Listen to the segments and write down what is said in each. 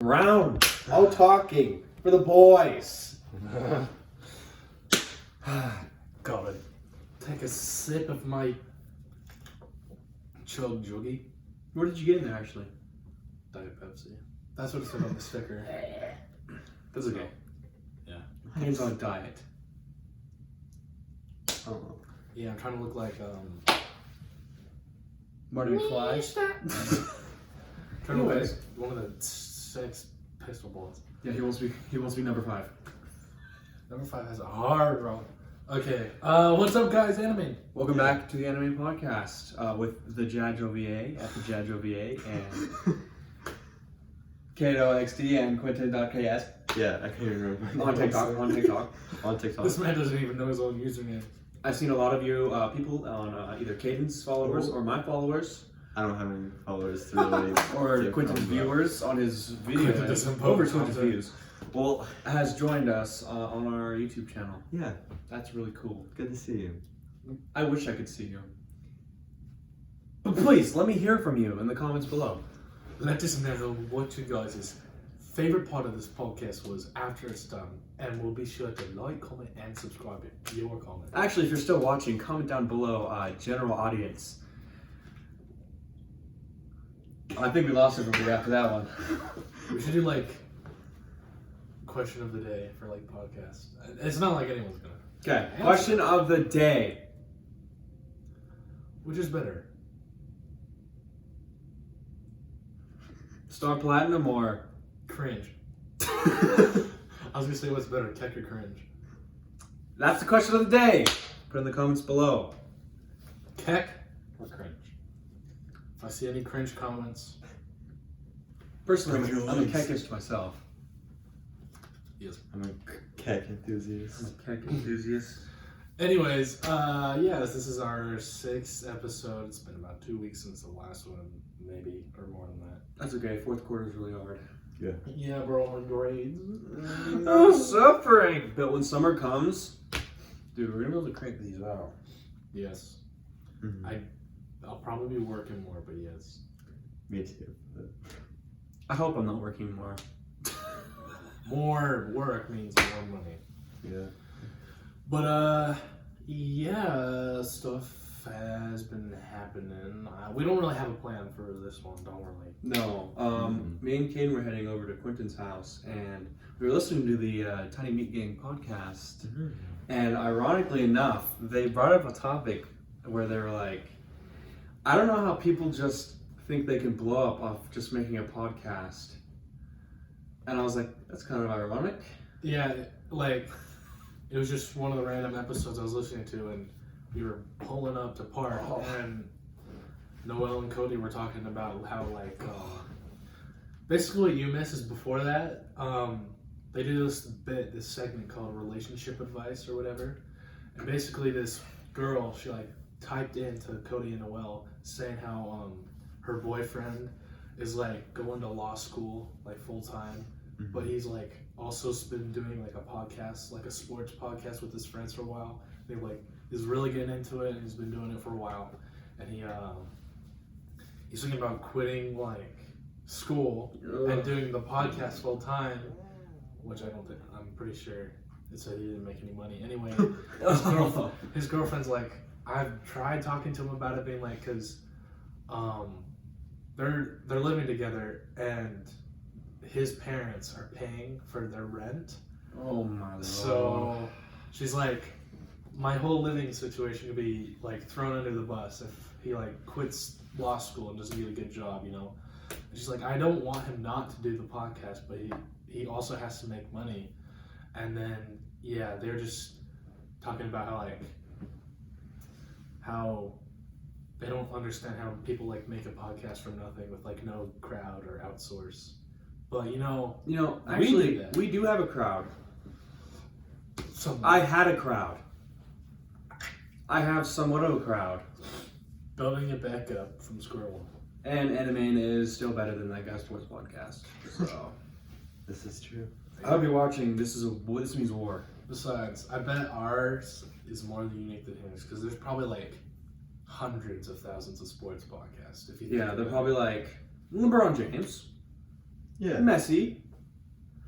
round. All talking for the boys. Gotta take a sip of my chug juggy. What did you get in there, actually? Diet Pepsi. That's what it said on the sticker. That's okay. Yeah. Hands on a diet. Oh. Yeah, I'm trying to look like Marty McFly. trying to look like one of the Sex Pistol bullets. Yeah, he wants to be number 5. Number 5 has a hard run. Okay, what's up, guys? Animane. Welcome back to the Animane podcast with the JoJo at the JoJo and KDOXD and quinten.ks. Yeah, I can't even remember. On TikTok. This man doesn't even know his own username. I've seen a lot of you people on either Caden's followers or my followers. I don't have any followers to really or Quinten's viewers on his video. Over 200 views. Well, has joined us on our YouTube channel. Yeah. That's really cool. Good to see you. I wish I could see you. But please, let me hear from you in the comments below. Let us know what you guys' favorite part of this podcast was after it's done. And we'll be sure to like, comment, and subscribe if your comment. Actually, if you're still watching, comment down below, general audience. I think we lost everybody after that one. We should do like question of the day for like podcast. It's not like anyone's gonna. Okay, question of the day. Which is better? Star Platinum or Cringe. I was gonna say what's better, tech or cringe? That's the question of the day. Put in the comments below. Keck or cringe? If I see any cringe comments. Personally, I'm a kekist myself. Yes. I'm a kek enthusiast. I'm a kek enthusiast. Anyways, yes, this is our 6th episode. It's been about 2 weeks since the last one, maybe, or more than that. That's okay, 4th quarter is really hard. Yeah. Yeah, we're all in grades. Oh, suffering! But when summer comes, dude, we're gonna be able to crank these out. Yes. Mm-hmm. I'll probably be working more, but yes. Me too. But... I hope I'm not working more. More work means more money. Yeah. But, yeah, stuff has been happening. We don't really have a plan for this one, don't really. No. Me and Kaden were heading over to Quinten's house, and we were listening to the Tiny Meat Gang podcast. Mm-hmm. And ironically enough, they brought up a topic where they were like, I don't know how people just think they can blow up off just making a podcast. And I was like, that's kind of ironic. Yeah, like, it was just one of the random episodes I was listening to, and we were pulling up to park, and Noel and Cody were talking about how, like, basically what you miss is before that, they do this segment called Relationship Advice or whatever, and basically this girl, she, like, typed into Cody and Noel saying how, her boyfriend is, like, going to law school, like, full-time, but he's, like, also been doing, like, a podcast, like a sports podcast with his friends for a while. They, like, is really getting into it, and he's been doing it for a while. And he's thinking about quitting, like, school and doing the podcast full-time, which I don't think, I'm pretty sure it said he didn't make any money. Anyway, his girlfriend's, like, I've tried talking to him about it, being like, because they're living together, and his parents are paying for their rent. Oh my lord. So she's like, my whole living situation could be like thrown under the bus if he like quits law school and doesn't get a good job, you know. And she's like, I don't want him not to do the podcast, but he also has to make money. And then yeah, they're just talking about how they don't understand how people like make a podcast from nothing with like no crowd or outsource. But you know, actually, we do have a crowd. I had a crowd. I have somewhat of a crowd. Building it back up from square one. And Animane is still better than that Guy Sports podcast. So This is true. I'll be watching. This means war. Besides, I bet ours is more unique than his because there's probably like hundreds of thousands of sports podcasts. If you think Yeah, they're about probably like LeBron James. Yeah. Messi,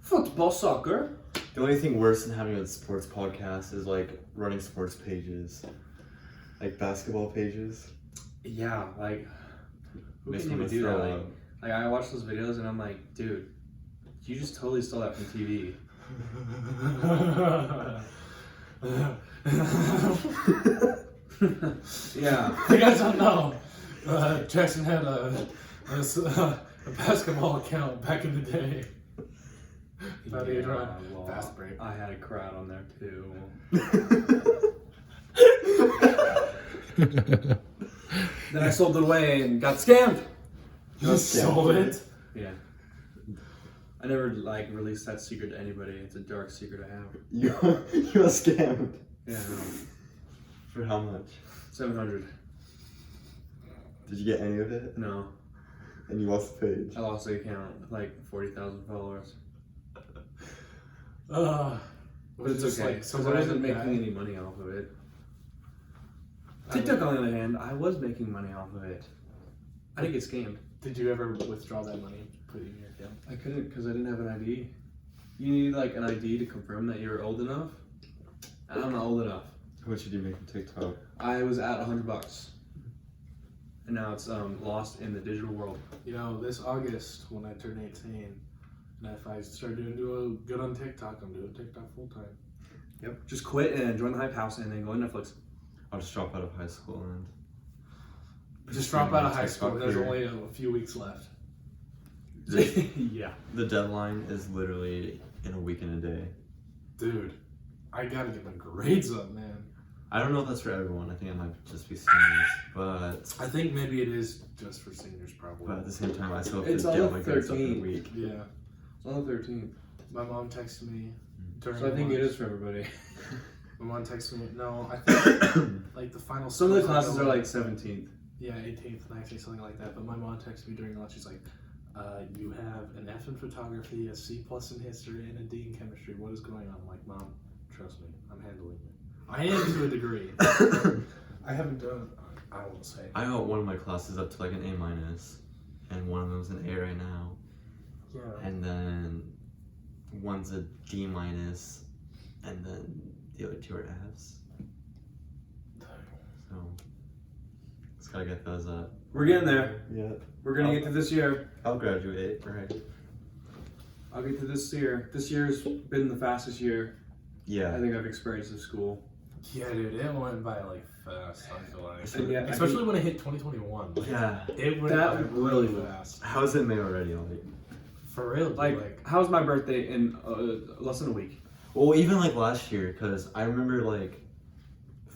football, soccer. The only thing worse than having a sports podcast is like running sports pages, like basketball pages. Yeah, like who Makes can me even do throw that? up. Like I watch those videos and I'm like, dude, you just totally stole that from TV. Yeah. You guys don't know. Jackson had a basketball account back in the day. About age Yeah, run. well, Fast break. I had a crowd on there too. Then I sold it away and got scammed. You sold it? Yeah. I never like released that secret to anybody. It's a dark secret I have. You got scammed. Yeah. For how much? 700. Did you get any of it? No. And you lost the page. I lost the account with like 40,000 followers. But But it's okay. Like, Because I wasn't making any money off of it. TikTok, on the other hand, I was making money off of it. I didn't get scammed. Did you ever withdraw that money and put it in your account? I couldn't because I didn't have an ID. You need like an ID to confirm that you're old enough. I'm not old enough. How much did you make on TikTok? I was at $100, and now it's lost in the digital world. You know, this August when I turn 18, and if I start doing good on TikTok, I'm doing TikTok full time. Yep. Just quit and join the Hype House, and then go to Netflix. I'll just drop out of high school and Just drop out of high TikTok school. There's career. only a few weeks left. Yeah. The deadline is literally in a week and a day. Dude, I gotta get my grades up, man. I don't know if that's for everyone. I think it might just be seniors, but I think maybe it is just for seniors, probably. at the same time, I still have It's to on get the my grades up in a 13th. week. Yeah. It's on the 13th. My mom texted me during So I think lunch. it is for everybody. My mom texted me. No, I think like the final. Some of the scores classes are like 17th. Yeah, 18th, 19th, something like that. But my mom texted me during lunch. She's like, "You have an F in photography, a C+ in history, and a D in chemistry. What is going on?" I'm like, "Mom, trust me, I'm handling it. I am to a degree. I haven't done. I won't say. I got one of my classes up to like an A-, and one of them's an A right now, Yeah. and then one's a D-, and then the other two are Fs. So just gotta get those up. We're getting there. Yeah. We're gonna get to this year. I'll graduate, right? I'll get to this year. This year's been the fastest year I Yeah. think I've experienced in school. Yeah, dude, it went by like fast. I feel like, And yeah, I especially when it hit 2021. Like, Yeah. it went That by really really was- fast. How is it May already? Like, For real, dude, Like, how's my birthday in less than a week? well, even like last year, because I remember like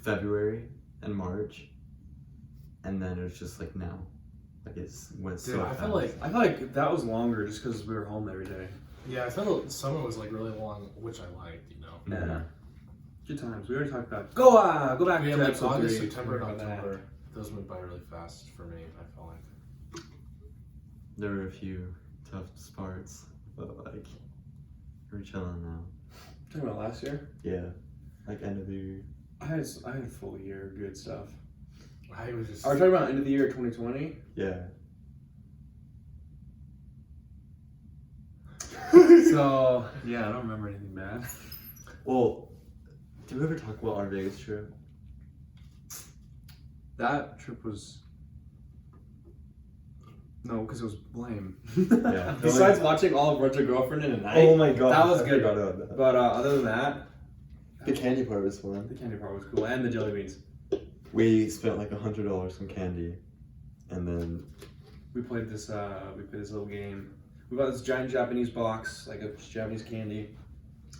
February and March, and then it was just like now, like it's went dude, so I fast. feel like I feel like that was longer just because we were home every day. yeah, I felt summer was like really long, which I liked, you know. Yeah. Good times. We already talked about. Go back Yeah, to like episode August, 3. September, and Talk about that. October, those went by really fast for me. I felt like. There were a few tough parts, but like we're chilling now. Talking about last year. Yeah, like end of the year. I had a full year of good stuff. I was just. Are we talking about end of the year 2020? Yeah. So yeah, I don't remember anything bad. Well, did we ever talk about our Vegas trip? That trip was. No, because it was lame. Yeah. Besides watching all of Rent a Girlfriend in a night. Oh my god, That was I good. forgot about that. But other than that, The candy part was fun. the candy part was cool, and the jelly beans. We spent like $100 on candy, and then We played this little game. We bought this giant Japanese box, like a Japanese candy,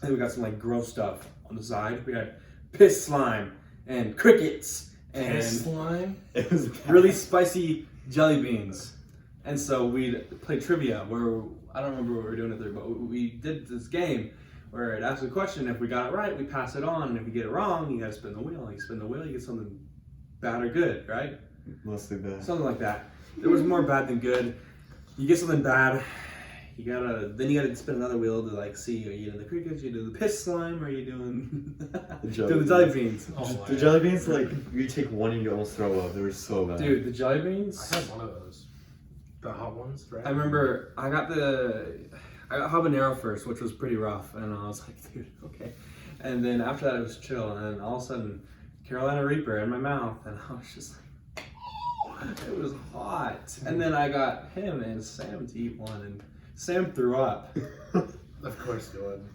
and we got some like gross stuff on the side. We had piss slime and crickets and Piss slime? it was really spicy jelly beans. And so we'd play trivia where I don't remember what we were doing it there, but we did this game where it asks a question. If we got it right, we pass it on, and if you get it wrong, you gotta spin the wheel. You spin the wheel, you get something bad or good, right? mostly bad. Something like that. There was more bad than good. You get something bad, you gotta spin another wheel to like see, are you doing the crickets, are you doing the piss slime, or are you doing doing the jelly beans? Oh, The jelly beans, like you take one and you almost throw up. They were so bad. Dude, the jelly beans. I had one of those. The hot ones, right? I remember I got habanero first, which was pretty rough, and I was like, dude, okay. And then after that, it was chill, and then all of a sudden, Carolina Reaper in my mouth, and I was just like, it was hot. And then I got him and Sam to eat one, and Sam threw up. Of course he would.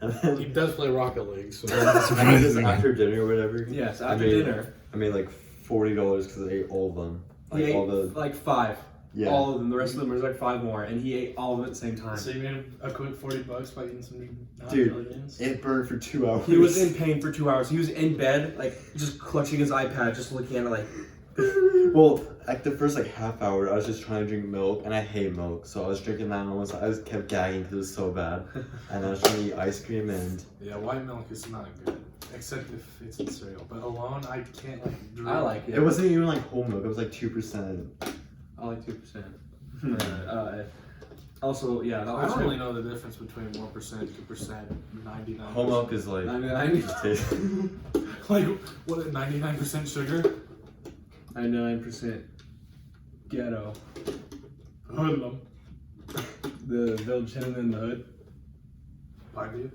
And then, He does play Rocket League, so after dinner or whatever. Yes, after dinner. I made like $40 because I ate all of them. He ate all the like 5. yeah. All of them. The rest of them was like 5 more, and he ate all of them at the same time. So you made a quick $40 by eating some Dude, millions? it burned for 2 hours. He was in pain for 2 hours. He was in bed, like just clutching his iPad, just looking at it like. Well, like the first like half hour, I was just trying to drink milk, and I hate milk, so I was drinking that, and I was kept gagging because it was so bad. And I was trying to eat ice cream, and Yeah, white milk is not good, except if it's in cereal. But alone, I can't like. Drink. I like it. it wasn't even like whole milk. It was like 2%. I like 2%. Also, yeah, I don't really know the difference between 1%, 2%, 99%. Whole milk is like 99%. Like what? 99% sugar. 99% ghetto. Hoodlum. The village hidden in the hood. I do.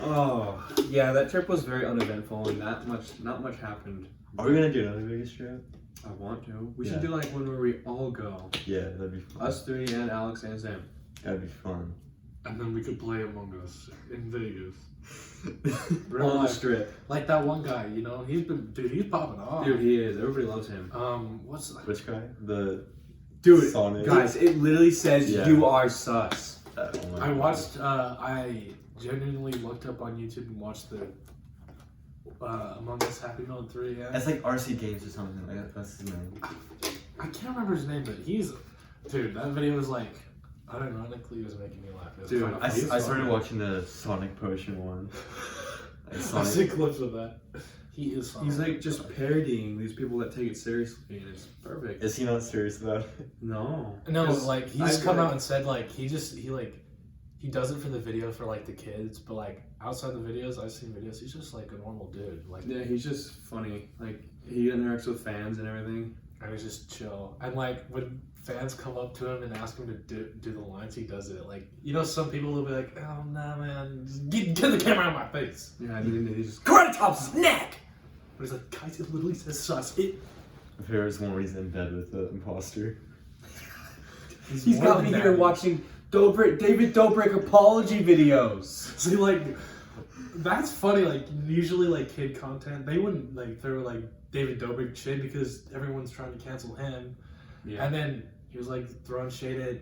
Oh, yeah, that trip was very uneventful, and not much happened. Are we gonna do another Vegas trip? I want to. We Yeah. should do like one where we all go. Yeah, that'd be fun. Us 3 and Alex and Sam. That'd be fun. And then we could play Among Us in Vegas. On the strip. Like that one guy, you know, he's popping off. Dude, he is. Everybody loves him. What's that? Which guy? The Dude, Sonic. guys, it literally says Yeah. you are sus. Oh my I God. watched. I genuinely looked up on YouTube and watched the Among Us Happy Meal 3. Yeah. It's like RC Games or something like that. That's his name. I can't remember his name, but dude. That video was like, unironically, was making me laugh. It was Dude, kinda I funny. started watching the Sonic Potion one. Like I've seen clips of that. He is. Sonic. He's like just parodying these people that take it seriously, and it's perfect. Is he not serious about it? No. No, 'Cause like he's come like- out and said like he does it for the video for like the kids, but like outside the videos, I've seen videos. He's just like a normal dude, like Yeah, he's just funny. Like he interacts with fans and everything. and he's just chill. And like when fans come up to him and ask him to do the lines, he does it. Like you know, some people will be like, "Oh nah, man, just get the camera out of my face." Yeah, and then he just Karate chops his neck. But he's like, guys, it literally says sus. There's one where he's in bed with the imposter. He's more got than me that. here watching David Dobrik apology videos. See, like, that's funny. Like, usually, like, kid content, they wouldn't, like, throw, like, David Dobrik shade because everyone's trying to cancel him. Yeah. And then he was, like, throwing shade at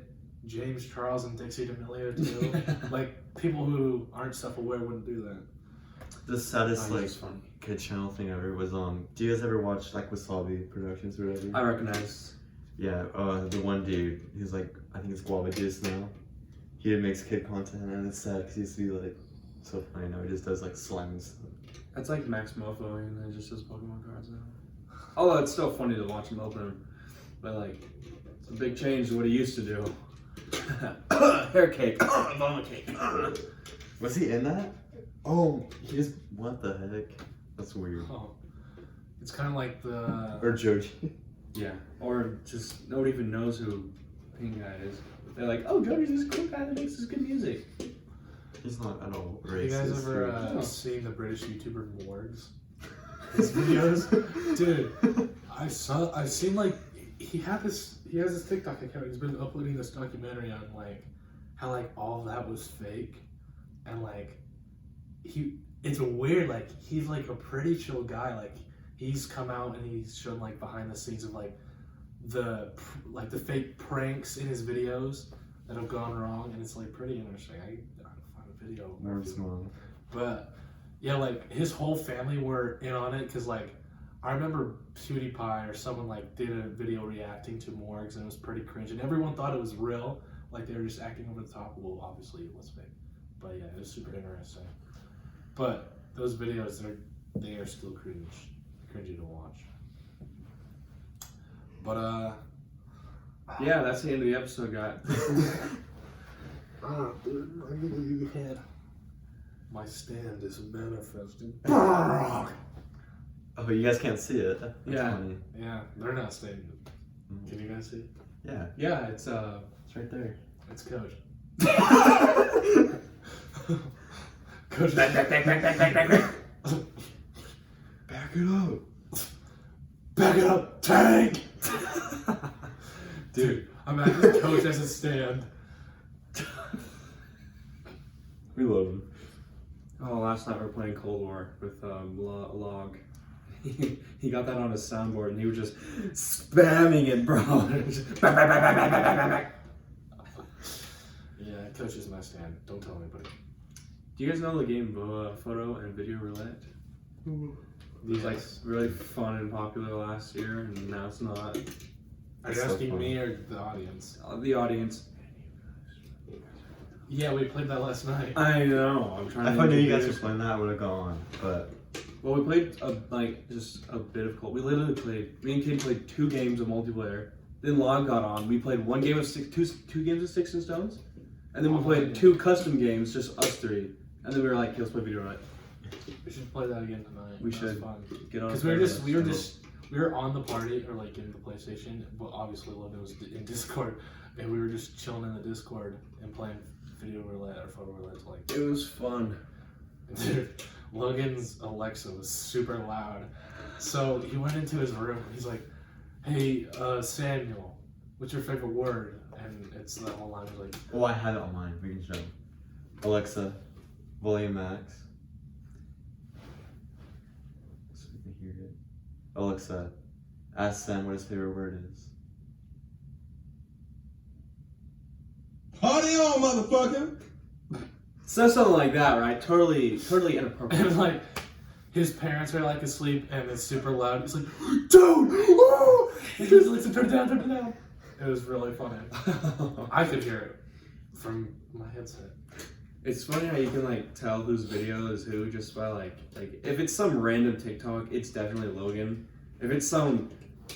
James Charles and Dixie D'Amelio, too. Like, people who aren't self-aware wouldn't do that. The saddest Oh, like he's funny. kid channel thing ever was do you guys ever watch like Wasabi Productions or whatever? I recognize. Yeah, the one dude, he's like, I think it's Guava Juice now. He makes kid content and it's sad because he used to be like so funny now. He just does like slime and stuff. That's like Max Mofo, and then just does Pokemon cards now. Although it's still funny to watch him open them, but like it's a big change to what he used to do. Hair cake, vomit cake. Was he in that? Oh, he just, what the heck? That's weird. Oh. It's kind of like the... Or JoJo. Yeah, or just nobody even knows who Pink Guy is. They're like, oh, Jody's this cool guy that makes this good music. He's not at all You racist. guys ever No. seen the British YouTuber Morgs? His videos? Dude, I've seen like, he has this TikTok account. He's been uploading this documentary on like, how like all of that was fake. And like, it's weird, like he's like a pretty chill guy. Like he's come out and he's shown like behind the scenes of like the fake pranks in his videos that have gone wrong, and it's like pretty interesting. I gotta find a video. More small. But yeah, like his whole family were in on it because like I remember PewDiePie or someone like did a video reacting to Morgs and it was pretty cringe, and everyone thought it was real, like they were just acting over the top. Well, obviously it was fake, but yeah, it was super interesting. But those videos, they are still cringy to watch. But Yeah, that's the end of the episode, guys. dude, I need to head. My stand is manifesting. Oh, you guys can't see it. That's Yeah. funny. Yeah, they're not staying. Can you guys see? Yeah, Yeah, it's it's right there. It's Coach. Coach. Back it up. Back it up, tank! Dude, imagine Coach as a stand. We love him. Oh, last night we were playing Cold War with Log. He got that on his soundboard and he was just spamming it, bro. Just bang, bang, bang, bang, bang, bang, bang, bang. Yeah, Coach is my stand. Don't tell anybody. Do you guys know the game Photo and Video Roulette? It was like really fun and popular last year, and now it's not. Are you It's so asking fun. me or the audience? The audience. Yeah, we played that last night. I know. I'm trying. If to I knew you guys were introduce- playing that, I would have gone. But Well, we played just a bit of Cold. We literally played. Me and Kate played 2 games of multiplayer. Then Log got on. We played 1 game of two games of Sticks and Stones, and then we played 2 custom games, just us 3. And then we were like, let's play Video Roulette. We should play that again tonight. We That should. was fun. Get on. Because we were on the party or like in the PlayStation, but obviously Logan was in Discord, and we were just chilling in the Discord and playing Video Roulette or Photo Roulette. Like, It was fun. dude, Logan's Alexa was super loud, so he went into his room and he's like, "Hey, Samuel, what's your favorite word?" And it's the whole line was like, oh, I have it on mine. We can show. Alexa, volume max. So we can hear it. Alexa, ask Sam what his favorite word is. Party on, motherfucker! So something like that, right? Totally inappropriate. and like his parents are like asleep and it's super loud. He's like, "Dude, woo!" He goes, "Listen, turn it down, turn it down." It was really funny. I could hear it from my headset. It's funny how you can like tell whose video is who just by like if it's some random TikTok, it's definitely Logan. If it's some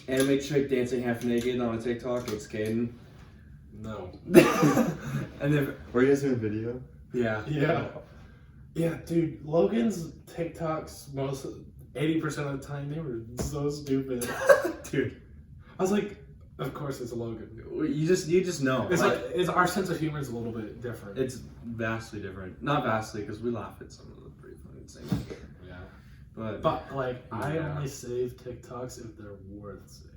anime chick dancing half naked on a TikTok, it's Kaden. No. And then Were you guys doing video? yeah, Yeah, dude. Logan's TikToks 80% of the time they were so stupid. dude, I was like, of course it's Logan. you just know. It's like it's our sense of humor is a little bit different. It's vastly different. Not vastly because we laugh at some of the pretty funny things. Yeah. But like I Yeah. only save TikToks if they're worth saving.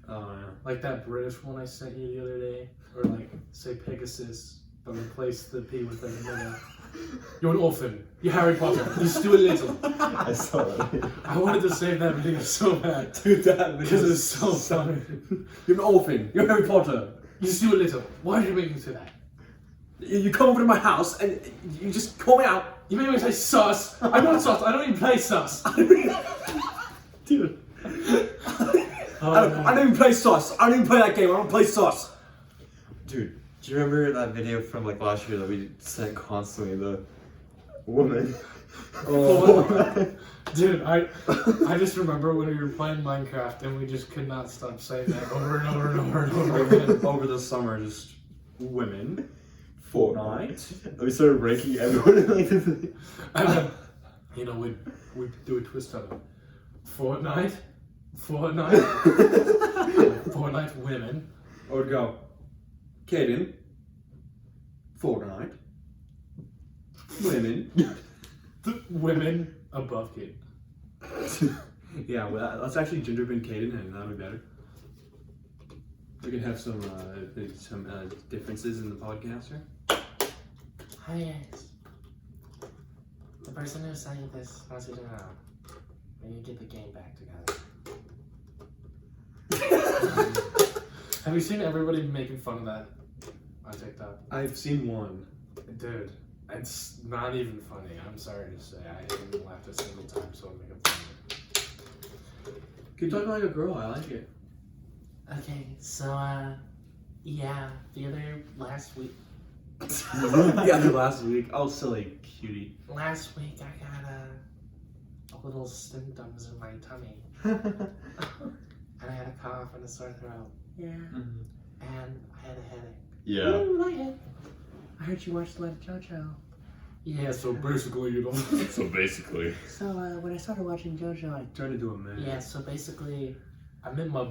oh yeah. Like that British one I sent you the other day, or like say Pegasus, but replace the P with an M. You're an orphan. You're Harry Potter. You Stuart Little. I saw that. I wanted to save that video so bad Dude, that because it's so funny. You're an orphan. You're Harry Potter. You Stuart Little. Why did you make me say that? You come over to my house and you just call me out. You made me say sus. I'm not sus. I don't even play sus. Dude. Oh, I don't even play sauce. I don't even play that game. I don't play sauce. Dude, do you remember that video from like last year that we sent constantly? The woman. Oh, dude, I just remember when we were playing Minecraft and we just could not stop saying that over and over and over and over again. Over the summer, just women. Fortnite. We started ranking everyone in like the And then, you know, we'd do a twist on it. Fortnite, Fortnite women. I would go, Kaden, Fortnite, women. The women above Kate. Yeah, well, let's actually gender bend Kaden, and that'll be better. We can have some differences in the podcast here. Hi guys. The person who sent you this wants you to know when you get the game back together. Have you seen everybody making fun of that on TikTok? I've seen one. Dude, it's not even funny. I'm sorry to say. I haven't laughed a single time, so I'm making fun of it. Keep talking like a girl. I like it. Okay, so, yeah, last week Yeah, the last week. Oh, silly cutie. I got, a little symptoms in my tummy, and I had a cough and a sore throat, yeah, and I had a headache. Yeah. I heard you watched a lot of JoJo. Yeah, so basically, you know. So basically. So when I started watching JoJo, I Trying to do a minute. yeah. So basically, I met my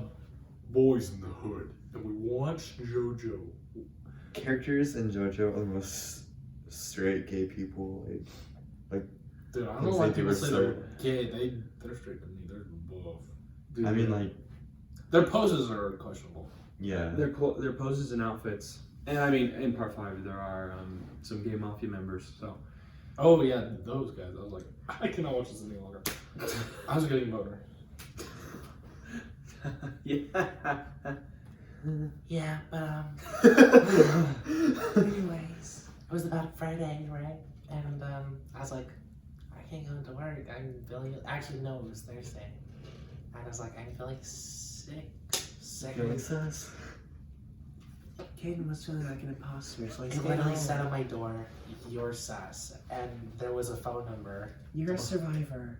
boys in the hood, and we watched JoJo. Characters in JoJo are the most straight gay people. Dude, I don't Looks know why like they people were say so- they're gay. They're straight to me. They're buff. Dude, I mean, like, Their poses are questionable. yeah. their poses and outfits. And I mean, in part 5, there are some gay mafia members. So Oh yeah, those guys. I was like, I cannot watch this any longer. I was getting boner. yeah. yeah. But anyways, it was about Friday, right? And I was like, I can't go into work. I'm feeling. Actually, no, it was Thursday. And I was like, I'm feeling sick. Feeling sus? Kaden was feeling like an imposter, so It literally said on my door, "You're sus," and there was a phone number. "You're a survivor."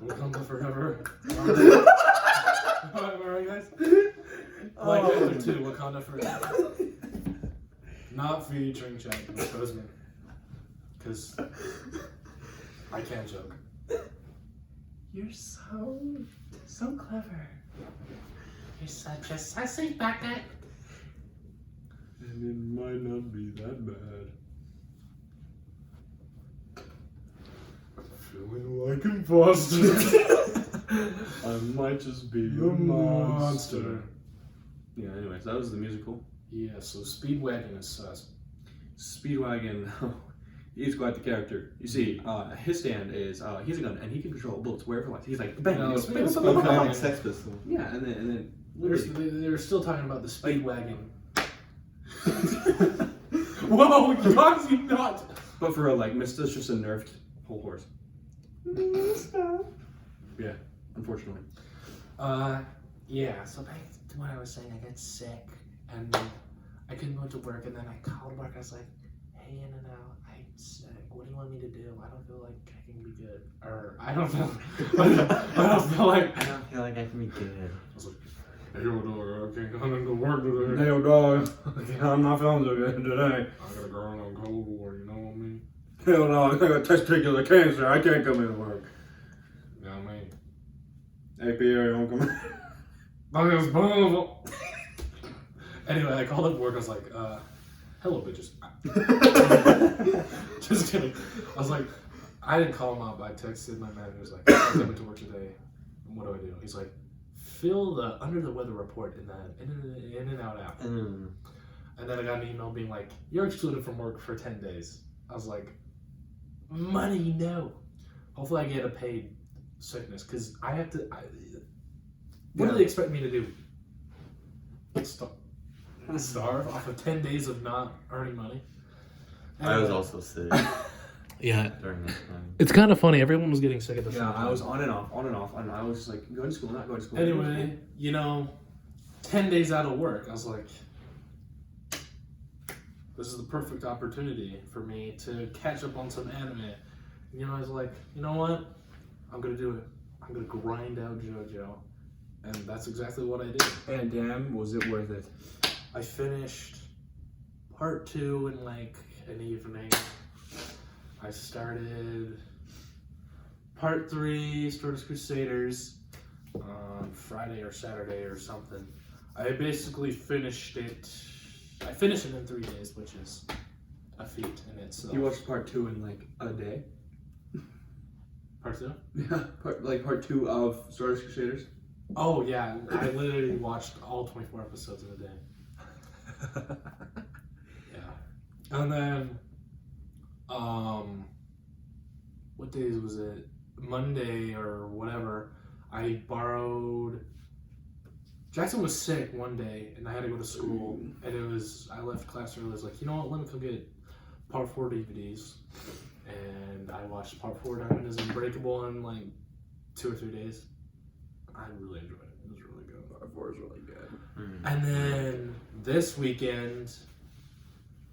Wakanda forever. Alright, guys. Black Panther 2, Wakanda forever. Not featuring Chadwick Boseman, because I can't joke. You're so clever. You're such a sassy bucket. And it might not be that bad. Feeling like imposter. I might just be a monster. Yeah, anyways, that was the musical. Yeah, so Speedwagon is sus. Speedwagon, he's quite the character. You see, his stand is, he's a gun, and he can control bullets wherever he wants. He's like, bang, No, he goes, speaking of bang, bang, bang, Kind of bang. like Sex Pistols. Yeah, and then They're still talking about the Speedwagon. Whoa, you guys, you not. but for real, like, Mista's just a nerfed whole horse. Yeah, unfortunately. Yeah, so back to what I was saying, I got sick and I couldn't go to work, and then I called work. I was like, hey, In and Out, I'm sick. What do you want me to do? I don't feel like I can be good. Or I don't feel I don't feel like I don't feel like I can be good. I was like, hey, yo, dog, I can't come into work today. Hey, dog, I'm not feeling so good today. I gotta go on Cold War, you know what I mean? Hell no, I got testicular cancer. I can't come into work. You know what I mean? Hey, Pierre, don't come in. That is bull. Anyway, I called up work. I was like, hello, bitches. Just kidding. I was like, I didn't call him out, but I texted my manager. I was like, I'm coming to work today. What do I do? He's like, fill the under the weather report in that in and out app. Mm. And then I got an email being like, you're excluded from work for 10 days. I was like, money, no. Hopefully I get a paid sickness, because I have to. What do they expect me to do? Starve off of 10 days of not earning money? I was also sick Yeah. during that time. It's kind of funny. Everyone was getting sick at the same Yeah, time. I was on and off, and I was just like, going to school, not going to school. Anyway, 10 days out of work, I was like, this is the perfect opportunity for me to catch up on some anime. I was like, you know what? I'm going to do it. I'm going to grind out JoJo. And that's exactly what I did. And damn, was it worth it? I finished part 2 in like an evening. I started part 3, Stardust Crusaders, on Friday or Saturday or something. I basically finished it. I finished it in 3 days, which is a feat in itself. You watched part 2 in like a day? Part 2? Yeah, part 2 of Stardust Crusaders. Oh yeah, I literally watched all 24 episodes in a day. Yeah. And then, what days was it? Monday or whatever, I borrowed... Jackson was sick one day, and I had to go to school, and I left class early. I was like, you know what, let me go get Part 4 DVDs. And I watched Part 4 Diamond is Unbreakable in like 2 or 3 days. I really enjoyed it. It was really good. Part 4 is really good. And then this weekend,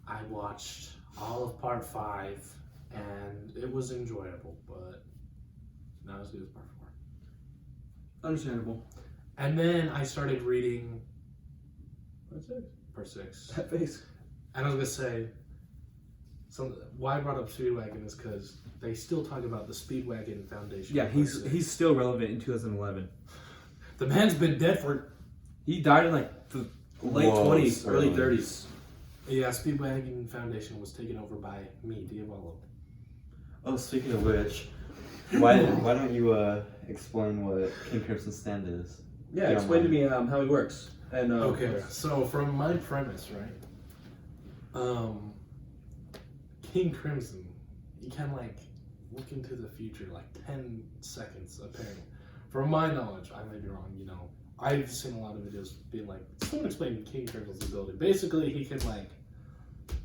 I watched all of Part 5, and it was enjoyable, but not as good as Part 4. Understandable. And then I started reading That's it. part 6. That face. And I was gonna say, why I brought up Speedwagon is because they still talk about the Speedwagon Foundation. Yeah, in part 6. he's still relevant in 2011. The man's been dead for. He died in like the late Whoa, 20s, early spoilers. 30s. Yeah, Speedwagon Foundation was taken over by me, Diavolo. Oh, speaking of which, why don't you explain what King Crimson Stand is? Yeah, Yeah, explain to man. me how he works. And Okay, so from my premise, right? King Crimson, you can like look into the future, like 10 seconds apparently. From my knowledge, I may be wrong, you know. I've seen a lot of videos being like, someone explain King Crimson's ability. Basically, he can like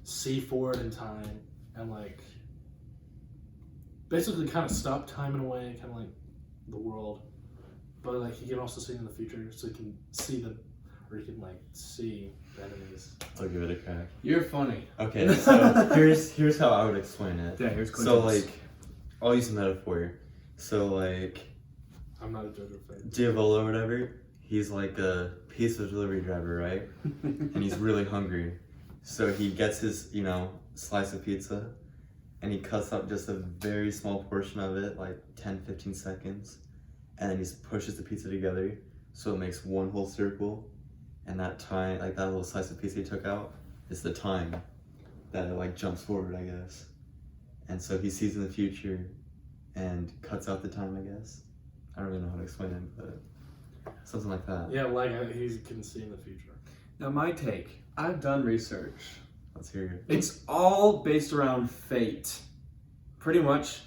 see forward in time and like basically kind of stop time in a way, kind of like the world. But like he can also see in the future, so he can see the, or he can like see the enemies. I'll give it a crack. you're funny. Okay, so here's how I would explain it. Yeah, here's So Quinten's. like, I'll use a metaphor. So like, I'm not a JoJo fan. Diavolo or whatever, he's like a pizza delivery driver, right? And he's really hungry. So he gets his, slice of pizza and he cuts up just a very small portion of it, like 10-15 seconds. And then he pushes the pizza together so it makes one whole circle. And that time, like that little slice of pizza he took out, is the time that it like jumps forward, I guess. And so he sees in the future and cuts out the time, I guess. I don't really know how to explain it, but something like that. Yeah, like he can see in the future. Now my take. I've done research. Let's hear it. It's all based around fate. Pretty much,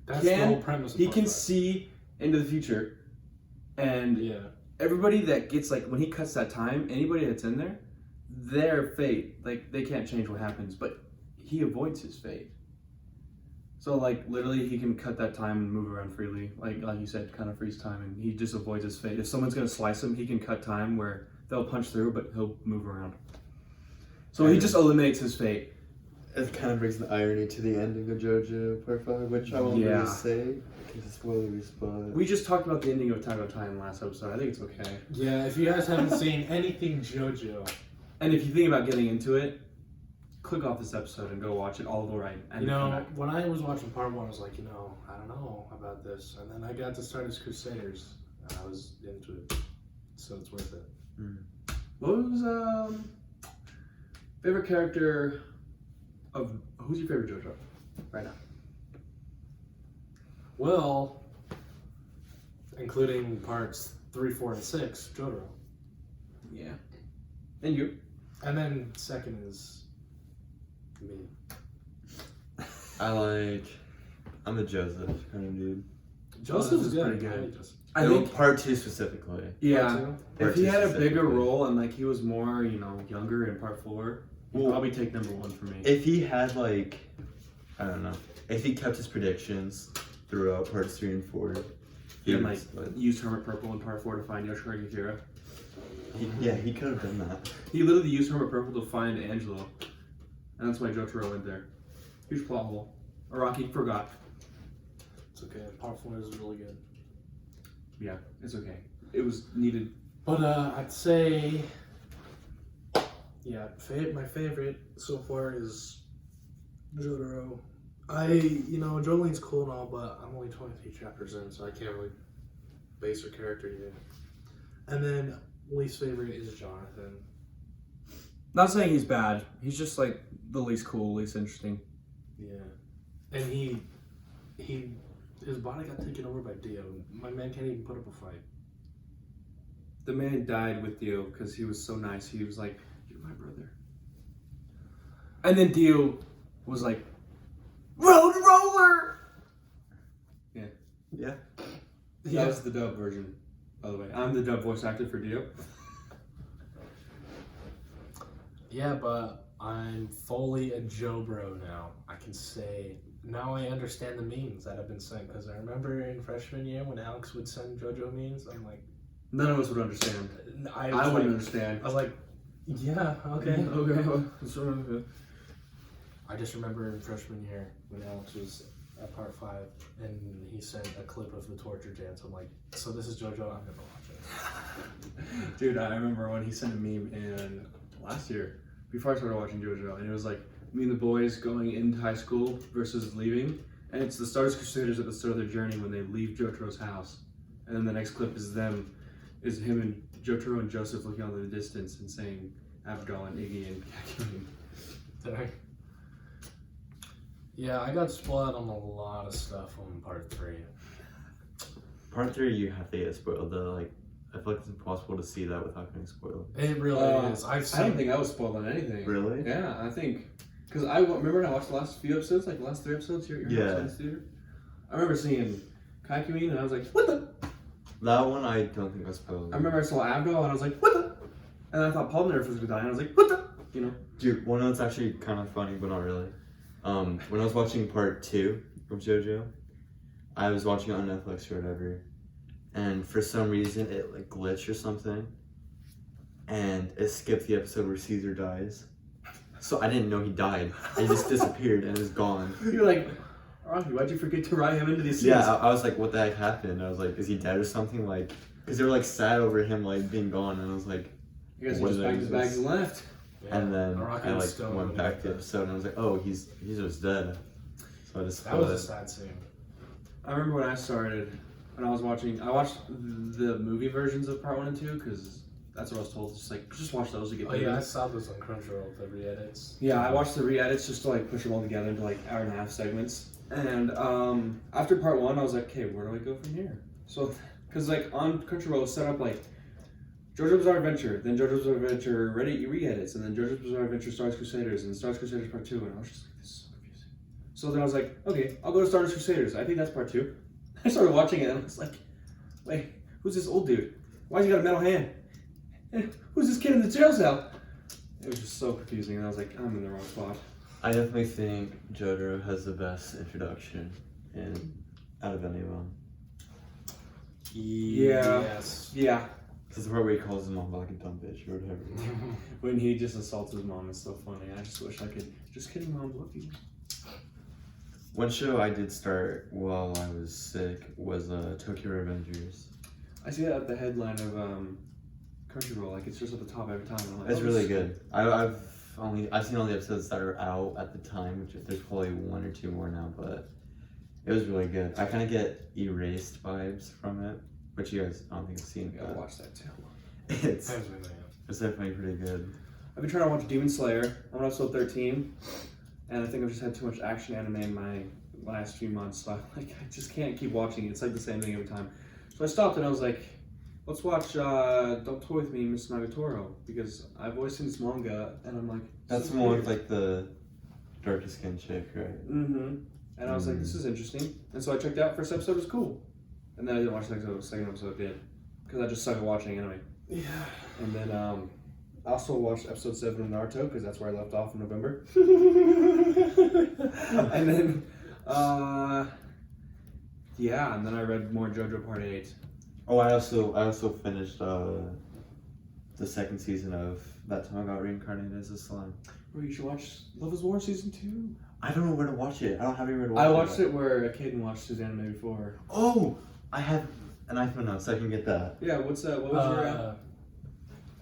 That's the whole premise. Of he part can 5. see into the future, and Yeah. everybody that gets like when he cuts that time, anybody that's in there, their fate, like they can't change what happens, but he avoids his fate. So like literally, he can cut that time and move around freely, like you said, kind of freeze time, and he just avoids his fate. If someone's gonna slice him, he can cut time where they'll punch through, but he'll move around. So he just eliminates his fate. It kind of brings the irony to the ending of JoJo Part 5, which I won't really Yeah. say because it's spoilers, but We just talked about the ending of Attack on Titan last episode. I think it's okay. Yeah, if you guys haven't seen anything JoJo, And if you think about getting into it, click off this episode and go watch it all the way. And you come know, back. when I was watching part 1, I was like, I don't know about this. And then I got to start as Crusaders, and I was into it. So it's worth it. What was favorite character of who's your favorite JoJo right now? Well, including parts 3, 4, and 6, JoJo. Yeah. And you? And then second is me. I'm a Joseph kind of dude. Joseph's is good. pretty good. I like Joseph. I think Part 2 specifically. yeah. Part 2? If Part he 2 had a bigger specifically. role and like he was more, younger in part 4, he'd Well, probably take number 1 for me. If he had I don't know, if he kept his predictions throughout parts 3 and 4, he And would, like used Hermit Purple in part 4 to find Yoshikage Kira. he could have done that. He literally used Hermit Purple to find Angelo. And that's why Jotaro went there. Huge plot hole. Araki forgot. It's okay. Part 4 is really good. Yeah, it's okay. It was needed. But I'd say, yeah, my favorite so far is Jotaro. Jolene's cool and all, but I'm only 23 chapters in, so I can't really base her character yet. And then least favorite is Jonathan. Not saying he's bad. He's just like the least cool, least interesting. Yeah, and his body got taken over by Dio. My man can't even put up a fight. The man died with Dio because he was so nice. He was like, "You're my brother." And then Dio was like, "Road roller." Yeah. That was the dub version, by the way. I'm the dub voice actor for Dio. Yeah, but I'm fully a Joe bro now. I can say, now I understand the memes that have been sent. Because I remember in freshman year when Alex would send JoJo memes, I'm like... None of us would understand. I wouldn't understand. I was like, yeah, okay. Okay. I just remember in freshman year when Alex was at part 5, and he sent a clip of the torture dance. I'm like, so this is JoJo. I'm gonna watch it. Dude, I remember when he sent a meme in last year, before I started watching JoJo, and it was like me and the boys going into high school versus leaving, and it's the Stardust Crusaders at the start of their journey when they leave Jotaro's house, and then the next clip is him and Jotaro and Joseph looking out in the distance and saying Abigail and Iggy and Kakyoin. Sorry. Yeah, I got spoiled on a lot of stuff on part 3. Part 3, you have to get spoiled though. Like, I feel like it's impossible to see that without getting spoiled. It really is. I don't think I was spoiled on anything. Really? Yeah, I think because I remember when I watched the last few episodes, like the last 3 episodes here Yeah. in the theater. I remember seeing Kakyoin and I was like, what the? That one I don't think I was spoiled. I remember I saw Abdul and I was like, what the? And I thought Paul Nerf was gonna die and I was like, what the? You know? Dude, one that's actually kind of funny, but not really. When I was watching part 2 of JoJo, I was watching it on Netflix or whatever, and for some reason it like glitched or something, and it skipped the episode where Caesar dies. So I didn't know he died. He just disappeared and is gone. You're like, Rocky, why'd you forget to write him into these scenes? Yeah, I was like, what the heck happened? I was like, is he dead or something? Like, because they were like sad over him like being gone, and I was like, You guys what just did I packed his miss? bags and left. Yeah, And then Araki I was like stoned went when back he to the did that. episode and I was like, oh, he's just dead. So I just That was a spoiled sad scene. I remember when I started, when I watched the movie versions of part 1 and 2 because that's what I was told. Just watch those to get Oh through yeah, I them. saw those on Crunchyroll, the re-edits. Yeah, I watched the re-edits just to like push them all together into like hour-and-a-half segments. And after part 1, I was like, okay, where do I go from here? So, because like on Crunchyroll, it was set up like JoJo's Bizarre Adventure, then JoJo's Bizarre Adventure re-edits, and then JoJo's Bizarre Adventure Stardust Crusaders, and Stardust Crusaders Part 2, and I was just like, this is so confusing. So then I was like, okay, I'll go to Stardust Crusaders. I think that's part 2. I started watching it, and I was like, wait, who's this old dude? Why's he got a metal hand? And who's this kid in the jail cell? It was just so confusing, and I was like, I'm in the wrong spot. I definitely think JoJo has the best introduction out of anyone. Yeah. Yes. Yeah. Because the part where he calls his mom like a dumb bitch or whatever. When he just assaults his mom, it's so funny. I just wish I could. Just kidding, Mom. Love you. One show I did start while I was sick was Tokyo Avengers. I see that at the headline of Crunchyroll. Like it's just at the top every time. I'm like, It's oh, really this- good. I've seen all the episodes that are out at the time, which there's probably 1 or 2 more now, but it was really good. I kind of get Erased vibes from it, which you guys I don't think have seen. I gotta But watch that too. it's Times when they- it's definitely pretty good. I've been trying to watch Demon Slayer. I'm on episode 13, and I think I've just had too much action anime in my last few months. So I just can't keep watching it. It's like the same thing every time. So I stopped and I was like, let's watch Don't Toy With Me, Miss Nagatoro, because I've always seen this manga, and I'm like, That's the one with like the darker skinned chick, right? Mm-hmm. And I was like, this is interesting. And so I checked out. First episode was cool. And then I didn't watch the next episode. Second episode did. Because I just suck at watching anime. Yeah. And then I also watched episode 7 of Naruto because that's where I left off in November. And then, yeah, and then I read more JoJo Part 8. Oh, I also finished the 2nd season of That Time I Got Reincarnated as a Slime. Bro, you should watch Love is War Season 2. I don't know where to watch it. I don't have anywhere to watch it. I watched it where Kaden watched his anime before. Oh, I have an iPhone now, so I can get that. Yeah, what's that? What was your app?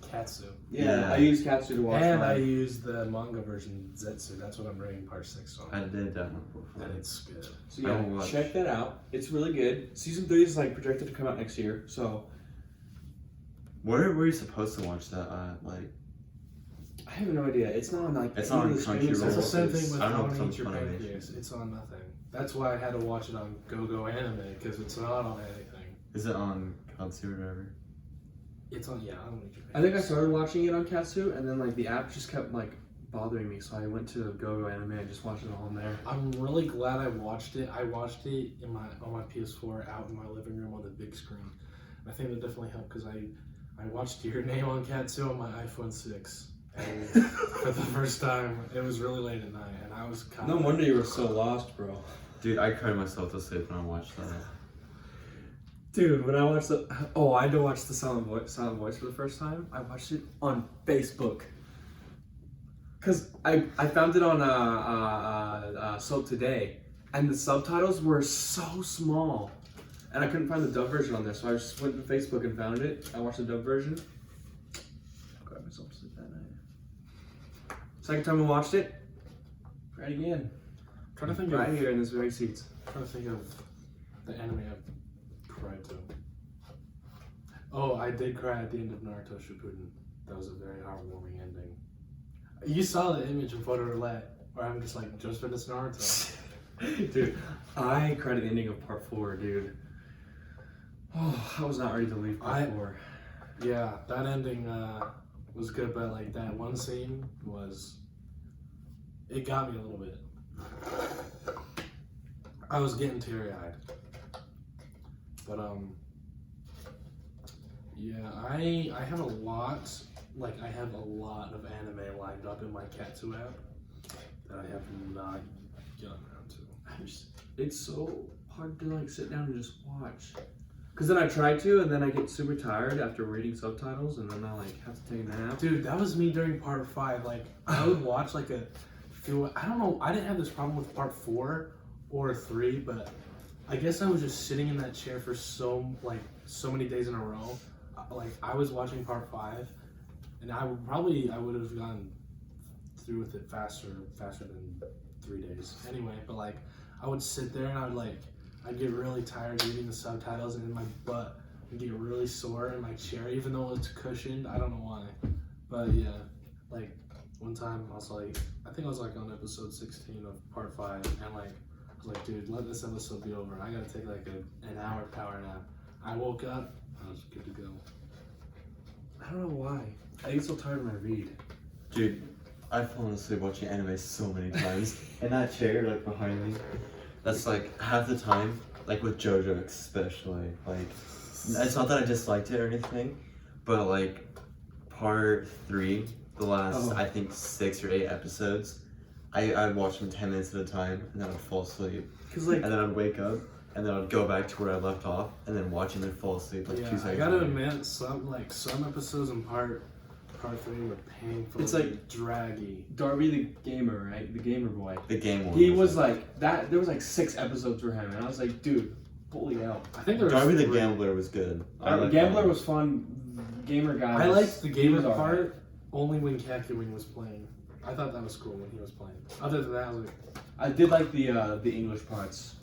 Katsu. Yeah, I used Katsu to watch And mine. I used the manga version Zetsu. That's what I'm reading part 6 on. I did that one before. And it's good. So I yeah, will watch. check that out. It's really good. Season 3 is like projected to come out next year. So Where were you supposed to watch that? Like, I have no idea. It's not on like It's any not of on the streaming Crunchyroll. It's the services. same thing with I don't know if Don't Eat it's Your on Funimation. Pancreas. It's on nothing. That's why I had to watch it on GoGo Anime, because it's not on anything. is it on Katsu or whatever? It's on, yeah, I don't eat your I think I pancreas. started watching it on Katsu, and then like the app just kept like bothering me, so I went to GoGo Anime and just watched it all in there. I'm really glad I watched it. I watched it on my PS4 out in my living room on the big screen. I think that definitely helped because I watched Your Name on Katsu on my iPhone 6. And for the first time, it was really late at night, and I was kind No of... wonder you were so lost, bro. Dude, I cried myself to sleep when I watched that. Dude, when I watched I had to watch the Silent Voice for the first time. I watched it on Facebook. Cause I found it on Soap Today, and the subtitles were so small, and I couldn't find the dub version on there, so I just went to Facebook and found it. I watched the dub version. I got myself to sleep that night. Second time I watched it, right again. Trying to think Right of here in this very seats. trying to think of the anime I've cried to. Oh, I did cry at the end of Naruto Shippuden. That was a very heartwarming ending. You saw the image in Photo Roulette where I'm just like, just finished Naruto. Dude, I cried at the ending of part 4, dude. Oh, I was not ready to leave part 4. Yeah, that ending was good, but like that one scene it got me a little bit. I was getting teary-eyed. But yeah, I have a lot of anime lined up in my Katsu app that I have not gotten around to. It's so hard to like sit down and just watch. Cause then I try to, and then I get super tired after reading subtitles, and then I like have to take a nap. Dude, that was me during part 5. Like, I would watch like a few. I don't know. I didn't have this problem with part 4 or 3, but I guess I was just sitting in that chair for so many days in a row. Like, I was watching part 5, and I would have gone through with it faster than 3 days. Anyway, but like, I would sit there and I'd get really tired reading the subtitles, and then my butt would get really sore in my chair, even though it's cushioned. I don't know why. But yeah, like one time I think I was like on episode 16 of part 5, and like I was like, dude, let this episode be over. I gotta take like an hour power nap. I woke up, I was good to go. I don't know why. I get so tired when I read. Dude, I've fallen asleep watching anime so many times. In that chair, like behind me, that's like half the time, like with JoJo especially. Like, it's not that I disliked it or anything, but like part 3, the last I think 6 or 8 episodes, I'd watch them 10 minutes at a time, and then I'd fall asleep. Cause like, And then I'd wake up, and then I'd go back to where I left off, and then watch and then fall asleep like 2 seconds. I gotta later. admit, some episodes in part 3 were painful. It's like draggy. Darby the gamer, right? The gamer boy. The game one. He was like that. There was like 6 episodes for him, and I was like, dude, holy hell. I think there was Darby the 3. Gambler was good. I liked Gambler that one. was fun. Gamer guy. I liked the gamer was part alright. only when Kakyoin was playing. I thought that was cool when he was playing. Other than that, I was like, I did like the English parts.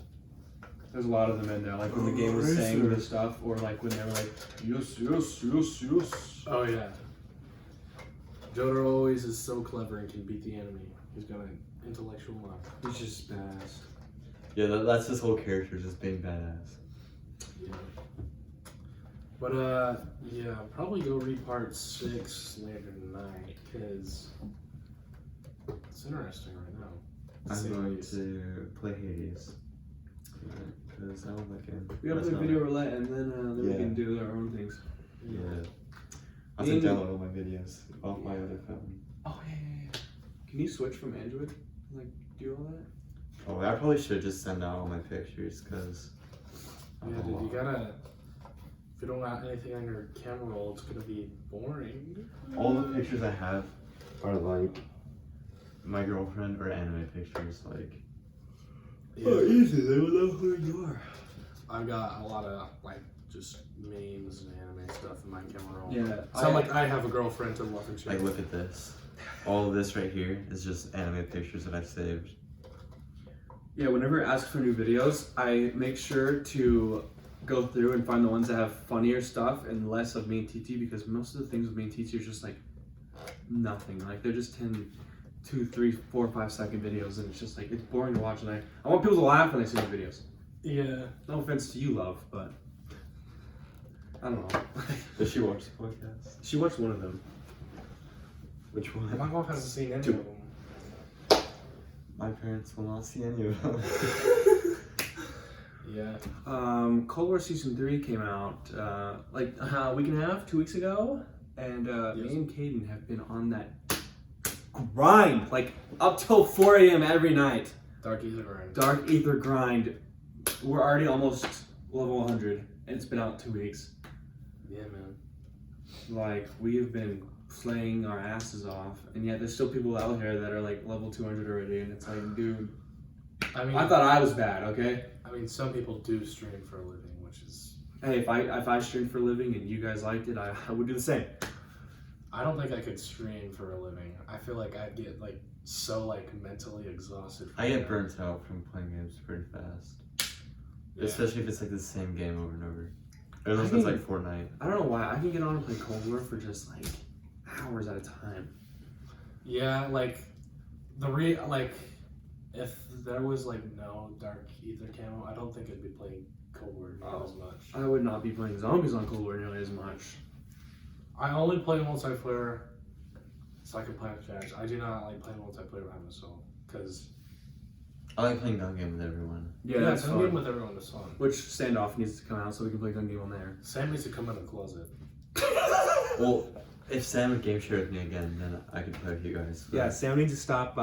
There's a lot of them in there, like when the game was saying the stuff, or like when they were like, yes, yes, yes, yes. oh yeah. JoJo always is so clever and can beat the enemy. He's got an intellectual mind. He's just badass. Yeah, that's his whole character, just being badass. Yeah. But yeah, I'll probably go read part 6 later tonight because it's interesting right now. I'm going to play Hades. Because I don't like it. We gotta play video roulette, and then we Yeah. can do our own things. Yeah. I have to download all my videos off my other phone. Oh yeah. Can you switch from Android? Like do all that? Oh, I probably should just send out all my pictures because. Yeah, dude, you gotta. If you don't have anything on your camera roll, it's gonna be boring. All the pictures I have are like my girlfriend or anime pictures. Like. Yeah. easy. They will know who you are. I've got a lot of like just memes and anime stuff in my camera roll. Yeah. So like I have a girlfriend to love and shit. Like, look at this. All of this right here is just anime pictures that I've saved. Yeah, whenever I ask for new videos, I make sure to go through and find the ones that have funnier stuff and less of me and TT, because most of the things with me and TT are just like nothing. Like they're just 2, 3, 4, 5 second videos, and it's just like it's boring to watch. And I want people to laugh when they see the videos. Yeah. No offense to you, love, but I don't know. Does she watch the podcast? She watched one of them. Which My one? mom hasn't seen any Two. of them. My parents will not see any of them. Yeah. Cold War Season 3 came out like a week and a half, 2 weeks ago, and me and Kaden have been on that grind, like up till 4 a.m. every night. Dark Ether Grind. Dark Ether grind. We're already almost level 100, and it's been out 2 weeks. Yeah, man. Like, we have been playing our asses off, and yet there's still people out here that are like level 200 already, and it's like, dude, I mean, I thought I was bad. Okay. I mean, some people do stream for a living, which is. Hey, if I streamed for a living and you guys liked it, I would do the same. I don't think I could stream for a living. I feel like I'd get like so like mentally exhausted. I get burnt out from playing games pretty fast. Yeah. Especially if it's like the same game over and over. Unless I it's mean- like Fortnite. I don't know why. I can get on and play Cold War for just like hours at a time. Yeah, like like if there was like no Dark Ether camo, I don't think I'd be playing Cold War nearly as much. I would not be playing zombies on Cold War nearly as much. I only play multiplayer so I can play with Jax. I do not like playing multiplayer by myself because I like playing gun game with everyone. Yeah, that's gun fun. game with everyone is fun. Which standoff needs to come out so we can play gun game on there. Sam needs to come out of the closet. Well, if Sam would game share with me again, then I could play with you guys. But Yeah, Sam needs to stop.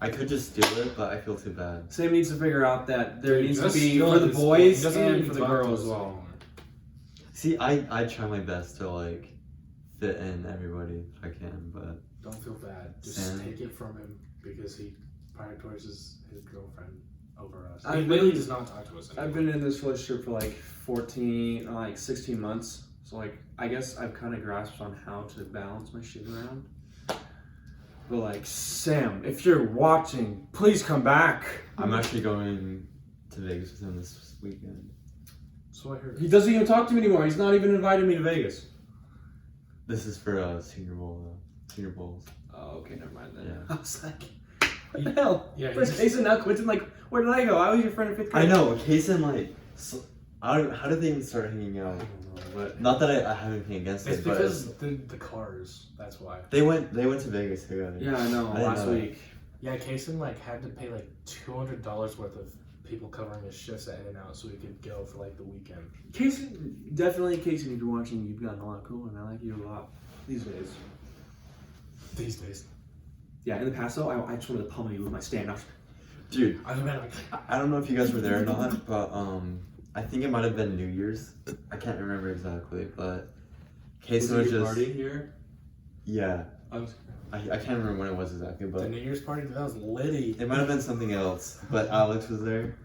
I could just do it, but I feel too bad. Sam needs to figure out that there Dude, needs to just be steal for the his- boys he doesn't and even for the talk to girls us as well. anymore. See, I try my best to like fit in everybody if I can, but Don't feel bad. Just Sam. take it from him because he prioritizes his girlfriend over us. I've He really been- does not talk to us anymore. I've been in this relationship for like 16 months. So like, I guess I've kind of grasped on how to balance my shit around. But like, Sam, if you're watching, please come back. I'm actually going to Vegas with him this weekend. So I heard. He doesn't even talk to me anymore. He's not even invited me to Vegas. This is for Senior Bowl, Senior Bowls. Oh, okay, never mind then. Yeah. I was like, what the hell? Yeah, First he's- Jason, now Quinten, like, where did I go? I was your friend in 5th grade. I know, Kason, like, so, how did they even start hanging out? I don't know, but Not that I have anything against It's it, but because the cars. That's why. they went to Vegas together. yeah, I know. I didn't last know that. week. Yeah, Kason like had to pay like $200 worth of people covering his shifts at In-N-Out so he could go for like the weekend. Casey, definitely, Casey, if you're watching, you've gotten a lot cooler, and I like you a lot these days. These days. Yeah, in the past though, I just wanted to pummel you with my stand. Dude, I mean, like, I don't know if you guys were there or not, but I think it might have been New Year's. I can't remember exactly, but Kason was just party here. yeah. I was. I can't remember when it was exactly, the but New Year's party, that was litty. it might have been something else. But Alex was there,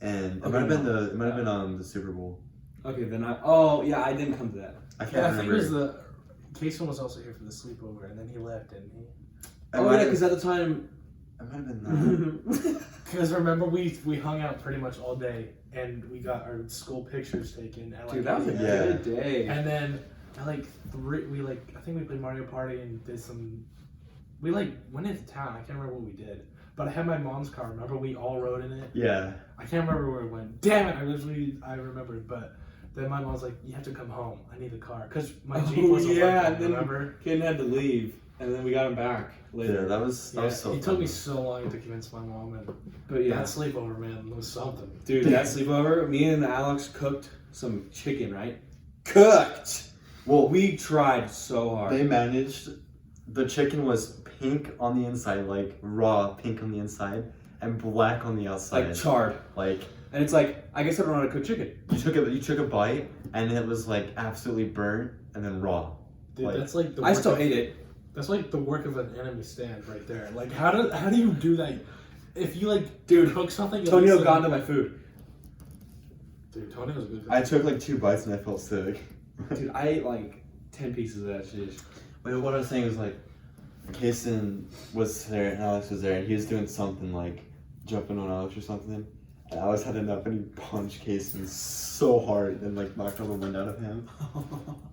and it Okay, might have been no. the Super Bowl. Okay, then I. Oh yeah, I didn't come to that. I can't Yeah, I think remember. it was the. Kason was also here for the sleepover and then he left, didn't he? Oh yeah, because at the time. it might have been that. Because remember, we hung out pretty much all day and we got our school pictures taken. At, like, Dude, that was a Yeah. good day. And then at like 3, I think we played Mario Party and did some. We like went into town. I can't remember what we did, but I had my mom's car. Remember, we all rode in it. Yeah. I can't remember where we went. Damn it! I remembered, but then my mom's like, "You have to come home. I need the car," because my Jeep wasn't yeah, working. and then Remember? Ken had to leave, and then we got him back later. Yeah, that was so It fun. took me so long to convince my mom, and But yeah, that sleepover, man, was something. dude, that sleepover, me and Alex cooked some chicken, right? Cooked. Well, We tried so hard. they managed. The chicken was pink on the inside, like raw pink on the inside, and black on the outside. like charred, Like and it's like I guess I don't know how to cook chicken. you took a bite, and it was like absolutely burnt and then raw. Dude, Like, that's like the. I work still of- ate it. That's like the work of an enemy stand right there. Like, how do you do that? If you like, Dude, cook something. it Tonio looks got like- into my food. Dude, Tonio was good. I took like 2 bites and I felt sick. Dude, I ate like 10 pieces of that shit. Wait, what I was saying was like, Kason was there and Alex was there, and he was doing something like jumping on Alex or something, and Alex had enough and he punched Kason so hard and like knocked all the wind out of him.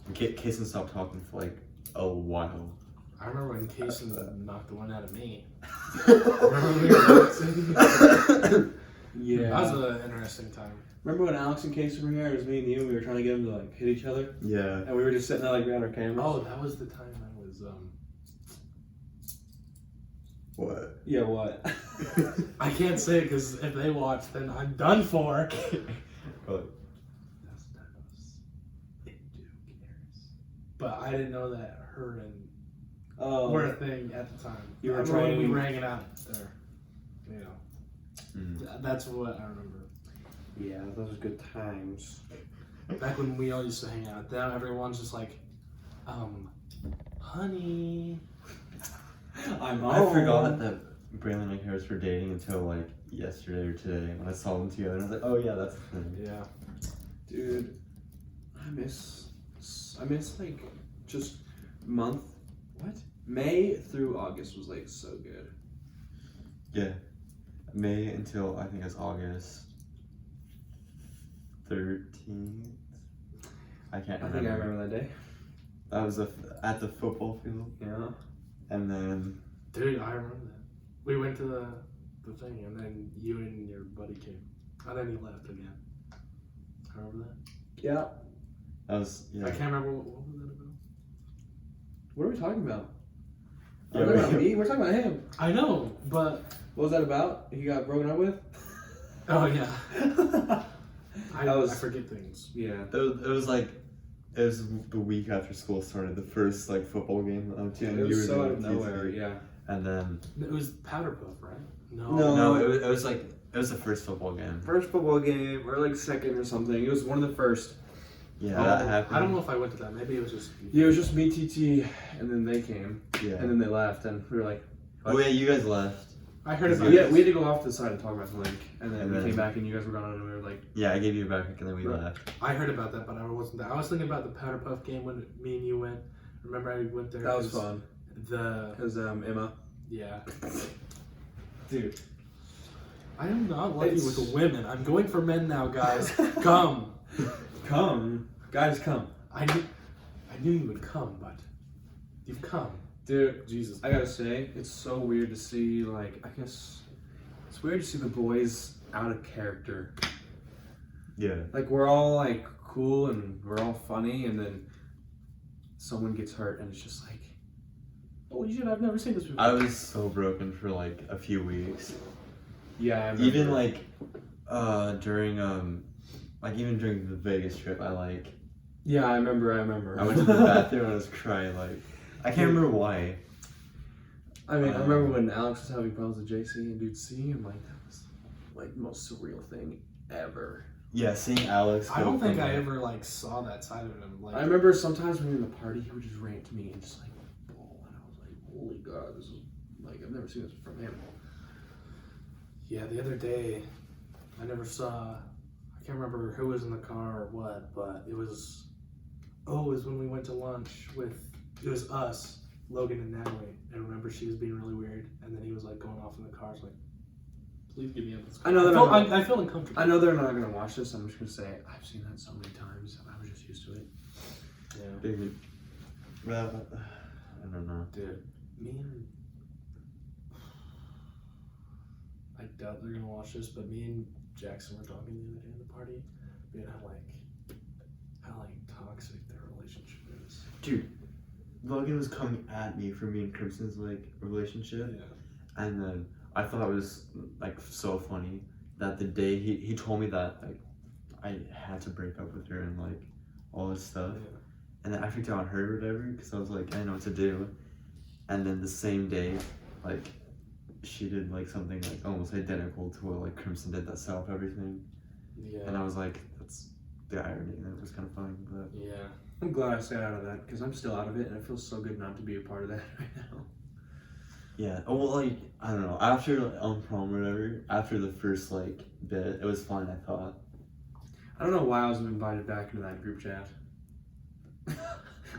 And Kason stopped talking for like a while. I remember when Kason knocked the one out of me. Remember when we were boxing? Yeah. That was an interesting time. Remember when Alex and Casey were here? It was me and you. We were trying to get them to like hit each other, Yeah. and we were just sitting there like we had our cameras. Oh, that was the time I was What? Yeah. What? I can't say it because if they watch, then I'm done for. But But I didn't know that her and Oh. were a thing at the time. You were I remember when we trying- were hanging out there. You know, that's what I remember. Yeah, those are good times. Back when we all used to hang out. Now everyone's just like, honey. I'm I forgot that Braylon and Harris were dating until like yesterday or today when I saw them together. And I was like, oh yeah, that's the thing. Yeah. Dude, I miss like just May through August was like so good. Yeah. May until I think it's August 13th. I can't I remember. think I remember that day. That was at the football field. Yeah. And then Dude, I remember that. We went to the thing, and then you and your buddy came. And then he left again. Remember that? Yeah. that was, yeah. I can't remember what was that about. What are we talking about? Yeah, We're talking about me. We're talking about him. I know, but What was that about? He got broken up with? oh yeah, was- I forget things. Yeah. It was like, it was the week after school started, the first like football game. It was so out of nowhere, yeah. And then It was Powder Puff, right? No. No. it was like it was the first football game. First football game, or like second or something. It was one of the first. Yeah, Oh, that happened. I don't know if I went to that. Maybe it was just. Yeah, it was just me, TT, and then they came, Yeah. and then they left, and we were like, Oh yeah, you guys left. I heard So about yeah, it. we had to go off to the side and talk about the link, and then And we then- came back, and you guys were gone, and we were like, Yeah, I gave you a backpack and then we Right. left. I heard about that, but I wasn't there. I was thinking about the Powder Puff game when me and you went. Remember, I went there. that was 'cause fun, The because Emma, yeah. dude, I am not lucky It's- with the women. I'm going for men now, guys. Come. guys, come, I knew you would come, but you've come. dude. Jesus. I gotta say, it's so weird to see, like, I guess, it's weird to see the boys out of character. Yeah. Like, we're all, like, cool, and we're all funny, and then someone gets hurt, and it's just like, holy shit, I've never seen this before. I was so broken for like a few weeks. Yeah, I remember. Even like during even during the Vegas trip, Yeah, I remember. I went to the bathroom and I was crying like I can't remember why. I mean, I remember when Alex was having problems with JC and dude C, I'm like, that was like the most surreal thing ever. Yeah, seeing Alex. I go don't think from, I like- ever like saw that side of him. Like I remember sometimes when we were in the party, he would just rant to me and just like bawl, and I was like, holy god, this is like, I've never seen this from him. Yeah, the other day, I never saw. I can't remember who was in the car or what, but it was. Oh, it was when we went to lunch with. It was us, Logan and Natalie. And remember, she was being really weird, and then he was like going off in the car. I was like, "Please give me up." This car." I know they're feel, not- I feel uncomfortable. I know they're not gonna watch this, I'm just gonna say, I've seen that so many times, I was just used to it. Yeah, Dude, well, I don't know. dude. Me and. I doubt they're gonna watch this, but me and Jackson were talking the other day in the party, being how toxic their relationship is. Dude, Logan was coming at me for me and Crimson's like relationship, Yeah. and then I thought it was like so funny that the day he told me that like I had to break up with her and like all this stuff, and then I freaked out on her or whatever because I was like I didn't know what to do, and then the same day like she did like something like almost identical to what like Crimson did, that set off everything, Yeah. and I was like that's the irony, and it was kind of funny, but Yeah. I'm glad I stayed out of that, because I'm still out of it, and it feels so good not to be a part of that right now. yeah. Oh well, like I don't know. After like, on prom or whatever, after the first like bit, it was fine. I thought. I don't know why I was invited back into that group chat.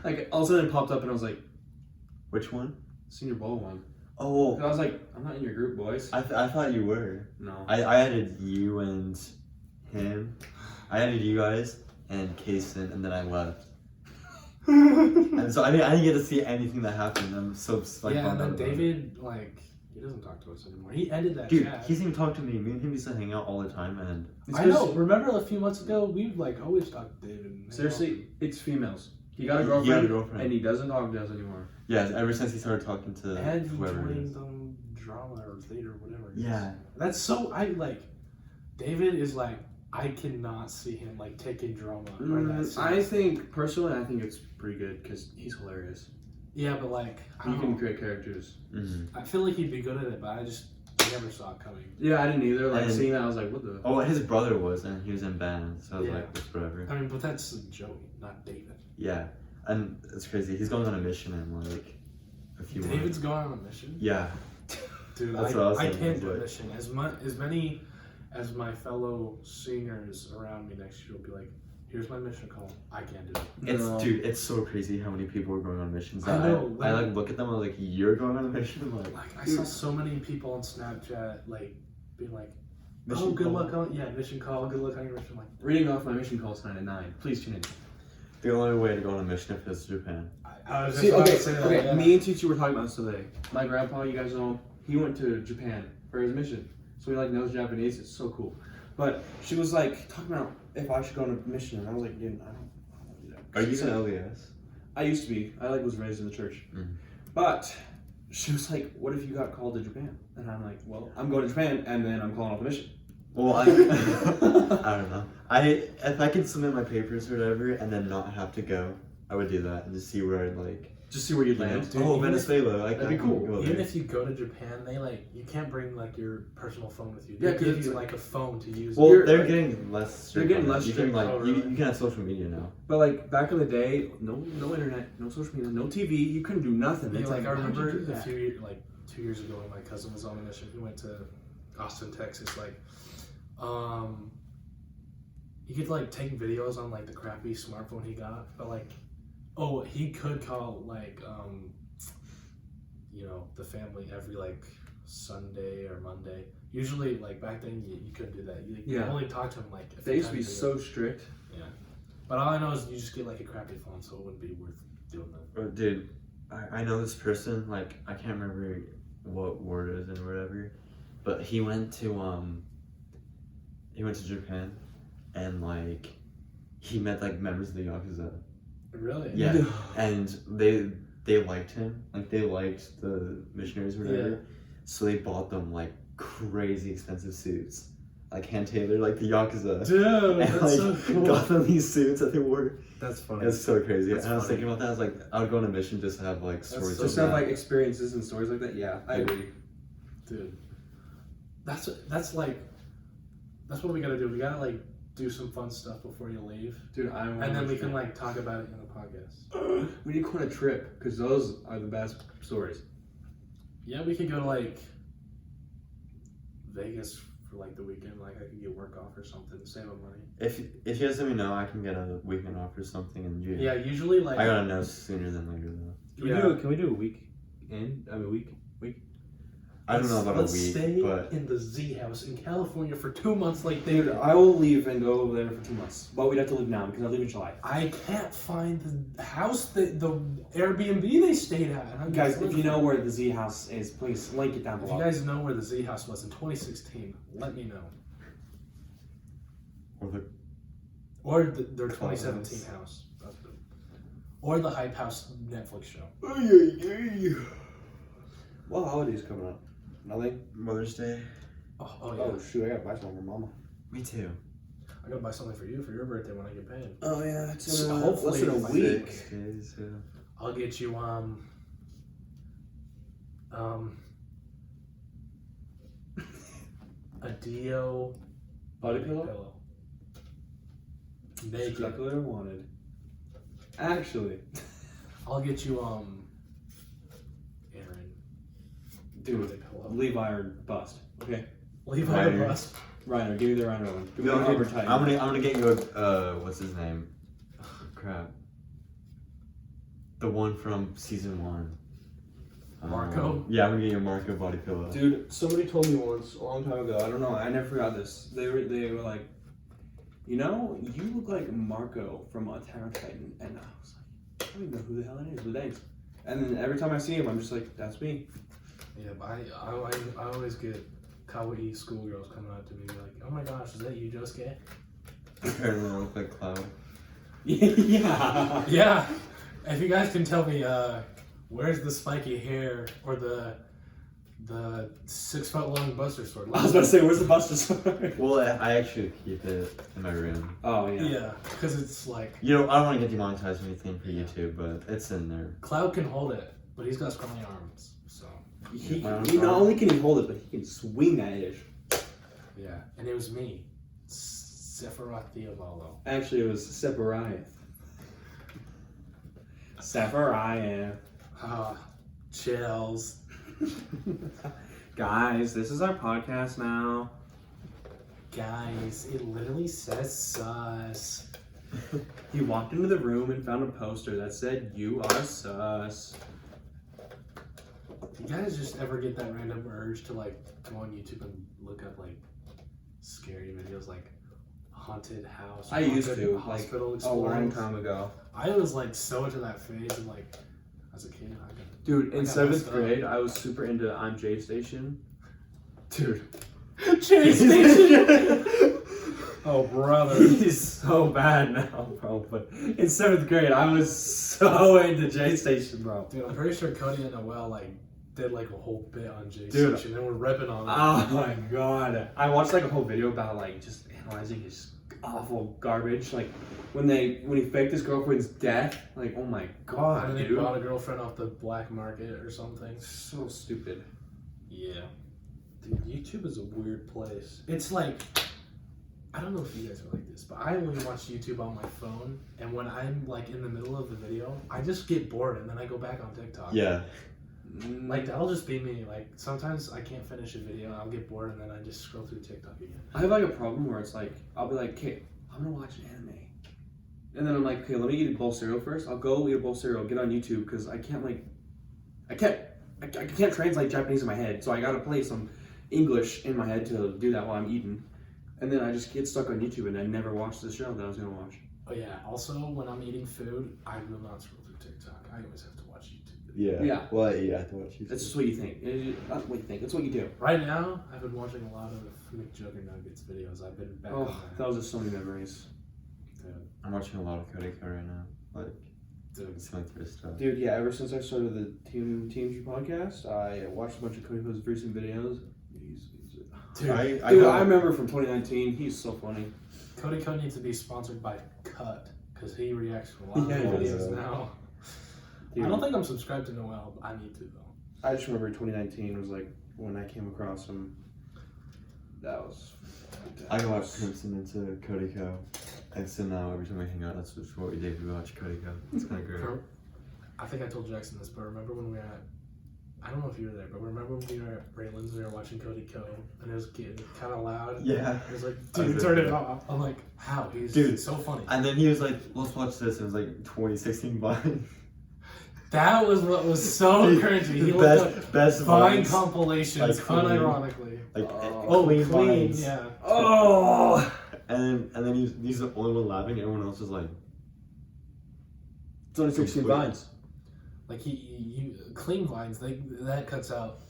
Like, all of a sudden it popped up, and I was like, Which one? Senior Bowl one. Oh, And I was like, I'm not in your group, boys. I thought you were. No. I added you and him. I added you guys and Kason, and then I left. And so I didn't get to see anything that happened. I'm so like. Yeah, and bummed then out about it. David, like, he doesn't talk to us anymore. He ended that Dude, chat. he doesn't even talk to me. Me and him used to hang out all the time, and It's I 'cause- know. Remember a few months ago, we like always talked to David. and hang Seriously, it's females. He got a He got a girlfriend, girlfriend. and he doesn't talk to us anymore. yeah, ever since he started talking to out. And he whoever. it joined is. drama or theater, whatever. it is. Yeah. That's so. I like. David is like. I cannot see him like taking drama. Or that I serious. think, personally, I think it's pretty good, because he's hilarious. Yeah, but like. I You don't can know. create characters. Mm-hmm. I feel like he'd be good at it, but I never saw it coming. Yeah, I didn't either. Like, And- seeing that, I was like, what the? Oh, his brother was, and he was in band, so I was Yeah. like, it's whatever. I mean, but that's Joey, not David. Yeah, and it's crazy. He's going on a mission in like a few David's months. going on a mission. Yeah, Dude, That's what I was I thinking, can't do a like- mission. As many as my fellow seniors around me next year will be like, here's my mission call. I can't do it. It's No. dude, it's so crazy how many people are going on missions. I know, I like- like look at them. I was like, you're going on a mission. I'm like, Like I saw so many people on Snapchat like being like, mission oh, good call. luck on mission call. Good luck on your mission. Like, Reading off my mission call tonight at 9. Please tune in. The only way to go on a mission if it's Japan. I was just See, about okay, to say that. okay. yeah. Me and Tucci were talking about this today. My grandpa, you guys know, he went to Japan for his mission, so he like knows Japanese. It's so cool. But she was like talking about if I should go on a mission, and I was like, dude, I don't do that. Are you She an said- LDS? I used to be. I like was raised in the church, but she was like, "What if you got called to Japan?" And I'm like, "Well, I'm going to Japan, and then I'm calling off the mission." Well, I don't know. If I could submit my papers or whatever and then not have to go, I would do that and just see where I'd like. Just see where you'd Land. land. Dude, Oh, even if- Venezuela. that'd be cool. Go Even there. if you go to Japan, they like you can't bring like your personal phone with you. Yeah, They 'cause give it's you like- like a phone to use. Well, You're, they're like- getting less. strict getting on it. less You strict. can like Oh, you really? can have social media now. But like back in the day, no internet, no social media, no TV. You couldn't do nothing. Yeah, It's like I how'd you remember do a that? few years, like 2 years ago when my cousin was on a mission. He went to Austin, Texas. Like, he could like take videos on like the crappy smartphone he got, but like, oh, he could call like you know, the family every like Sunday or Monday. Usually, like back then, you couldn't do that. You Yeah. only talk to him like. a They few used to be times a so year. strict. Yeah, but all I know is you just get like a crappy phone, so it wouldn't be worth doing that. Oh, dude, I know this person. Like I can't remember what word it is and whatever, but he went to Japan, and like he met like members of the Yakuza. Really? Yeah, and they liked him. Like they liked the missionaries or whatever. Yeah. So they bought them like crazy expensive suits, like hand tailored, like the Yakuza. Dude, And that's like so cool. got them these suits that they wore. That's funny. It's so crazy. That's and I was funny. thinking about that. I was like, I would go on a mission just to have like stories. Just like have that. like experiences and stories like that. Yeah, I agree. Dude, that's what we gotta do. We gotta like do some fun stuff before you leave, Dude, I want and then to we can like talk about it in the podcast. we need to go on a trip because those are the best stories. Yeah, we could go to like Vegas for like the weekend. Like I could get work off or something, save up money. If you guys let me know, I can get a weekend off or something in June. Yeah, usually like I gotta know sooner than later though. Can we do a week? Week. I don't know about let's a week, stay but in the Z house in California for 2 months. Like they, Dude, I will leave and go over there for 2 months. But we'd have to leave now because I leave in July. I can't find the house that the Airbnb they stayed at. And I'm Guys, just if you know where the Z house is, please link it down if below. you guys know where the Z house was in 2016, let me know. or the Or their 2017 house. That's good. Or the Hype House Netflix show. What holidays coming up? Nothing? Mother's Day. Oh yeah. Oh shoot, I gotta buy something for mama. Me too. I gotta buy something for you for your birthday when I get paid. Oh yeah, it's So in hopefully less than a like week. 6 days. Yeah. I'll get you a Dio Body pillow? Naked. Exactly what I wanted. Actually, I'll get you Aaron. dude, Body pillow. Levi or bust. Okay, Levi Ryder. Bus. Reiner, give me the Reiner one. Give me No, the dude, Robert Titan. I'm gonna get you a what's his name? Crap. The one from season 1. Marco? Yeah, I'm gonna get you a Marco body pillow. Dude, somebody told me once, a long time ago, I don't know, I never forgot this. They were like, you know, you look like Marco from Attack on Titan. And I was like, I don't even know who the hell that is, but thanks. And then every time I see him, I'm just like, that's me. Yeah, but I always get kawaii schoolgirls coming up to me like, oh my gosh, is that you, Josuke? Apparently I look like Cloud. Yeah. Yeah. If you guys can tell me, where's the spiky hair or the 6 foot long Buster sword? I was about to say, where's the Buster Sword? Well, I actually keep it in my room. Oh, yeah. Yeah, because it's like You know, I don't want to get demonetized or anything for YouTube, but it's in there. Cloud can hold it, but he's got scrawny arms, so He, My own he not arm. only can he hold it, but he can swing that ish. yeah. And it was me, Sephiroth Theoballo. Actually, it was Sephiroth. Sephiroth. Ah, chills. Guys, this is our podcast now. Guys, it literally says sus. He walked into the room and found a poster that said, "You are sus." Do you guys just ever get that random urge to like go on YouTube and look up like scary videos like haunted house? I used haunted to, hospital a long exploring? time ago. I was like so into that phase and like as a kid I got Dude, in I got 7th messed up. grade, I was super into I'm J Station. Dude. Chase Station. Oh brother. He's so bad now, bro. But in 7th grade, I was so into J Station, bro. Dude, I'm pretty sure Cody and Noel like did like a whole bit on J Dude. Station and we're repping on it. Oh my god. I watched like a whole video about like just analyzing his awful garbage. Like when he faked his girlfriend's death. Like, oh my god, And then he dude. bought a girlfriend off the black market or something. So stupid. Yeah. Dude, YouTube is a weird place. It's like, I don't know if you guys are like this, but I only watch YouTube on my phone, and when I'm like in the middle of the video, I just get bored and then I go back on TikTok. Yeah. Like, that'll just be me. Like, sometimes I can't finish a video, I'll get bored, and then I just scroll through TikTok again. I have like a problem where it's like, I'll be like, okay, I'm gonna watch an anime. And then I'm like, okay, let me eat a bowl of cereal first. I'll go eat a bowl of cereal, get on YouTube, because I can't translate Japanese in my head, so I gotta play some English in my head to do that while I'm eating. And then I just get stuck on YouTube and I never watch the show that I was gonna watch. Oh yeah, also, when I'm eating food, I will not scroll through TikTok. I always have to watch YouTube. Yeah. Yeah. Well, yeah, I have to watch you. That's just what you think. Not what you think, it's what you do. Right now, I've been watching a lot of McJuggernuggets videos. I've been back on Oh, that. those are so many memories. Dude, I'm watching a lot of Cody right now. Like, dude. it's going through his stuff. Dude, yeah, ever since I started the TMG podcast, I watched a bunch of Cody Poe's recent videos. Dude, I remember from 2019, he's so funny. Cody Co needs to be sponsored by Cut because he reacts to a lot of Yeah, my he videos does. now. Dude, I don't think I'm subscribed to Noel, but I need to though. I just remember 2019 was like when I came across him. That was I got Crimson into Cody Co. And so now every time we hang out, that's just what we do. We watch Cody Co. It's kind of great. I think I told Jackson this, but remember when we were at, I don't know if you were there, but remember when we were at Braylon's, we were watching Cody Co. and it was getting kind of loud? Yeah. It was like, I dude, was turn there. it off. I'm like, how? He's Dude. so funny. And then he was like, let's watch this. It was like 2016 Vine. That was what was so cringy. He The looked up best Vine Vines. compilations, Like, clean. unironically. Like, Oh, clean clean, Vines. yeah. Oh! And then he's the only one laughing. Everyone else is like, It's only 16 vines. Like you clean vines, that cuts out.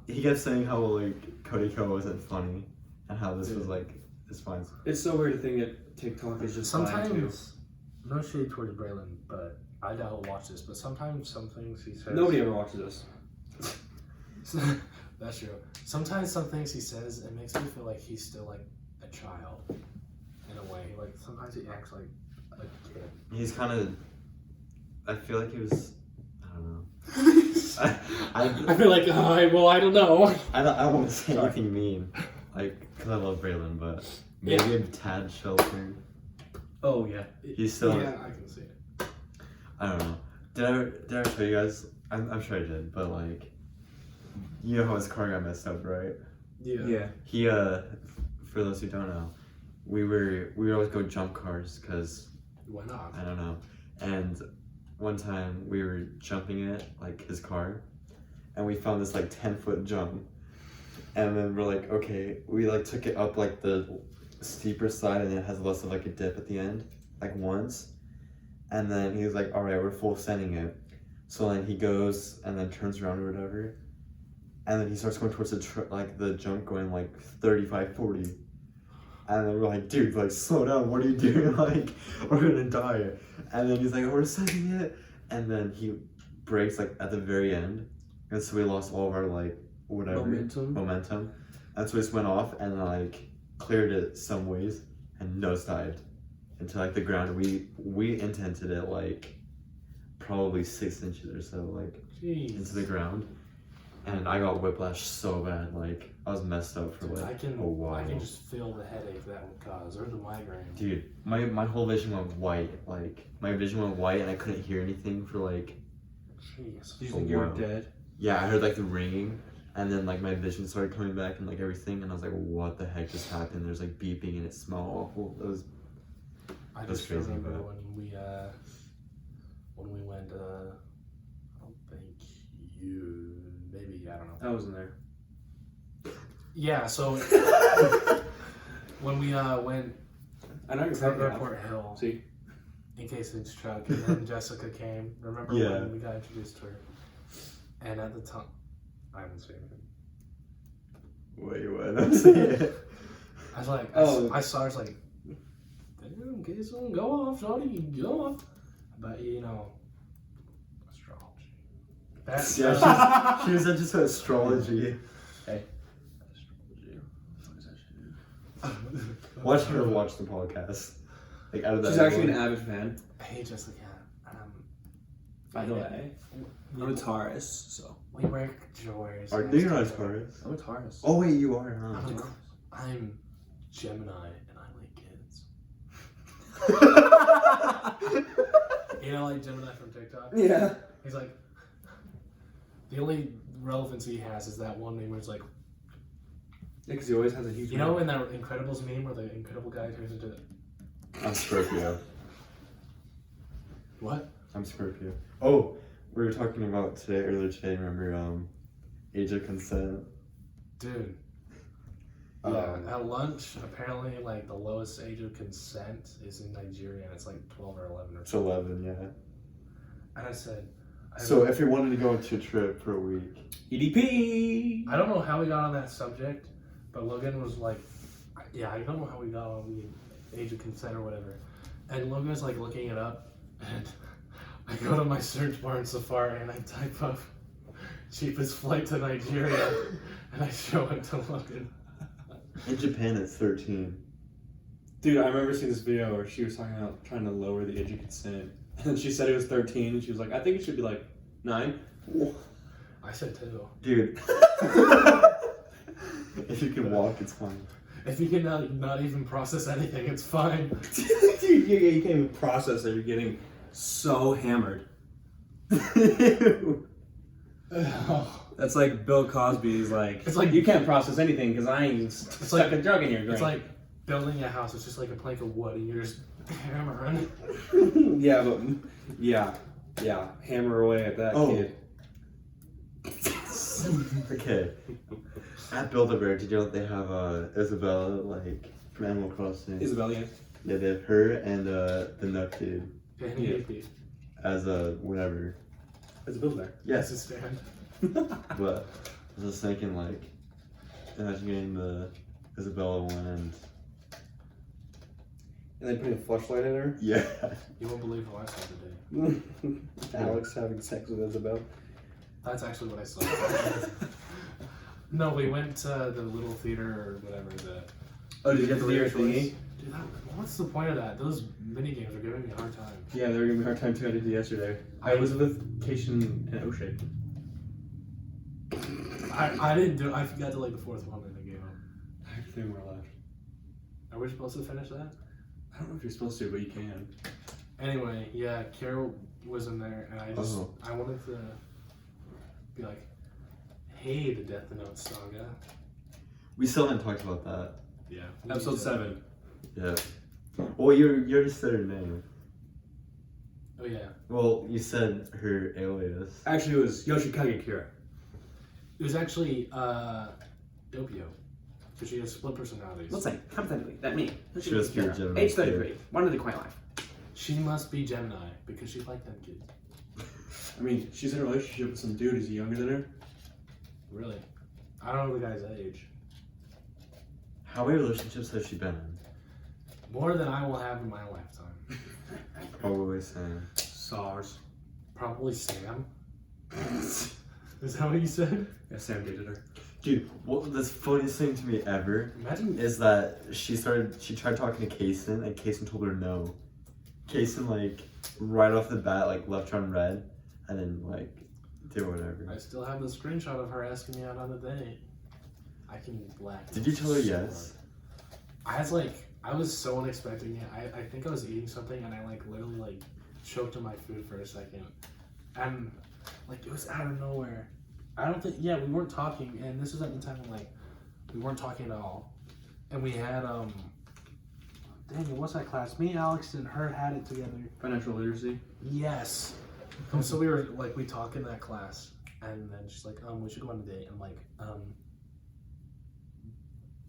he kept saying how like Cody Co wasn't funny and how this was Dude. like his Vines. It's so weird to think that TikTok is just Vine too. Sometimes, no shade towards Braylon, but I doubt he'll watch this. But sometimes some things he says. Nobody ever watches this. That's true. Sometimes some things he says, it makes me feel like he's still like a child, in a way. Like sometimes he acts like a kid. He's kind of. I feel like he was. I don't know. I feel like I don't know. I don't want to say Sorry. anything mean, like, because I love Braylon, but maybe a tad sheltered. Oh, yeah. He's still. Yeah, I can see it. I don't know. Did I show you guys? I'm sure I did, but like, you know how his car got messed up, right? Yeah. Yeah. He for those who don't know, we would always go jump cars because Why not? I don't know. And one time we were jumping it, like his car, and we found this like 10-foot jump. And then we're like, okay, we like took it up like the steeper side and it has less of like a dip at the end, like once. And then he was like, all right, we're full sending it. So then he goes and then turns around or whatever. And then he starts going towards the jump going like 35, 40. And then we're like, dude, like, slow down, what are you doing? Like, we're gonna die. And then he's like, we're sending it. And then he breaks, like, at the very end. And so we lost all of our, like, whatever. Momentum. And so we just went off and, like, cleared it some ways and nosedived into, like, the ground. We intented it, like, probably 6 inches or so, like, into the ground. And I got whiplash so bad, like, I was messed up for, like, I can a while. I can just feel the headache that would cause, or the migraine. Dude, my whole vision went white. Like, my vision went white and I couldn't hear anything for, like... Jeez. Do you Oh, think you were wow. dead? Yeah, I heard, like, the ringing. And then like my vision started coming back and like everything, and I was like, what the heck just happened? There's like beeping and it smelled awful. It was I That's just crazy, remember bro. when we went. I don't think you. Maybe I don't know. I wasn't there. Yeah. So when we went I know you're to talking about. Airport Hill See? in Casey's truck, and then Jessica came. Remember Yeah. when we got introduced to her? And at the time, I haven't seen it. wait, what? I'm saying it. I was like, Oh. I saw her. I was like, damn, Casey, go off, shawty, go off. But you know, astrology. That's Yeah, she was into astrology. Watch her watch the podcast. Like out of that. She's actually an avid fan. Hey, Jessica. By the way, we, I'm a Taurus, so. we work Joy's. Are you not a Taurus? I'm a Taurus. Oh wait, you are, huh? I'm Gemini and I like kids. You know, like Gemini from TikTok? Yeah. He's like, the only relevance he has is that one meme where it's like, Because he always has a huge. you know, in that Incredibles meme where the Incredible guy turns into I'm Scorpio. what? I'm Scorpio. Oh, we were talking about earlier today, remember, age of consent. Dude. Um, Yeah, at lunch, apparently, like, the lowest age of consent is in Nigeria, and it's like 12 or 11 or It's something. 11, yeah. And I said, So if you wanted to go on a trip for a week, EDP. I don't know how we got on that subject, but Logan was like, yeah, I don't know how we got on the age of consent or whatever. And Logan was like looking it up, and I go to my search bar in Safari and I type up cheapest flight to Nigeria, and I show it to Logan. in Japan it's 13. Dude, I remember seeing this video where she was talking about trying to lower the age of consent. And she said it was 13, and she was like, I think it should be like 9. I said 2. Dude. If you can walk, it's fine. If you can not even process anything, it's fine. Dude, you can't even process it. You're getting so hammered. That's like Bill Cosby's like, It's like- you can't process anything because I ain't stuck like- a drug in your drink. It's like building a house. It's just like a plank of wood, and you're just hammering. yeah, but yeah, hammer away at that Oh. kid. Okay. At Build-A-Bear, did you know that they have Isabella, like, from Animal Crossing? Isabel, yeah. Yeah, they have her and the Nut Dude Yeah. as a whatever. It's a Build-A-Bear. Yes, it's stand. But I was just thinking, like, imagine getting the Isabella one and And then putting a flashlight in her. yeah. You won't believe what I saw today. Alex having sex with Isabel. That's actually what I saw. No, we went to the little theater or whatever. Oh, did you get the theater Choice. thingy? Dude, what's the point of that? Those mini games are giving me a hard time. Yeah, they were giving me a hard time too. I did it yesterday. I was with Cation and O'Shea. I didn't do. I got to like the 4th one and I gave up. I have 3 more left. Are we supposed to finish that? I don't know if you're supposed to, but you can. Anyway, yeah, Kira was in there, and I wanted to be like, hey, the Death Note saga. We still haven't talked about that. Yeah. Episode 7. Yeah. Well, you already said her name. Oh yeah. Well, you said her alias. Actually, it was Yoshikage Kira. It was actually Doppio. So she has split personalities. Let's say, hypothetically, that me. She was pure Gemini. Age 33. Wanted to quite life. She must be Gemini because she liked them kids. I mean, she's in a relationship with some dude who's younger than her. Really? I don't know the guy's age. How many relationships has she been in? More than I will have in my lifetime. Probably Sam. SARS. Probably Sam. Is that what you said? Yeah, Sam dated her. Dude, what the funniest thing to me ever Imagine is that she tried talking to Kason and Kason told her no. Kason like right off the bat like left her on red and then like did whatever. I still have the screenshot of her asking me out on a date. I can black. Did you tell her yes? I was so unexpecting it. I think I was eating something and I like literally like choked on my food for a second. And like it was out of nowhere. I don't think. Yeah, we weren't talking, and this was at the time when, like, we weren't talking at all, and we had Daniel, what's that class? Me, Alex, and her had it together. Financial literacy. Yes. And so we were like, we talk in that class, and then she's like, we should go on a date. I'm like,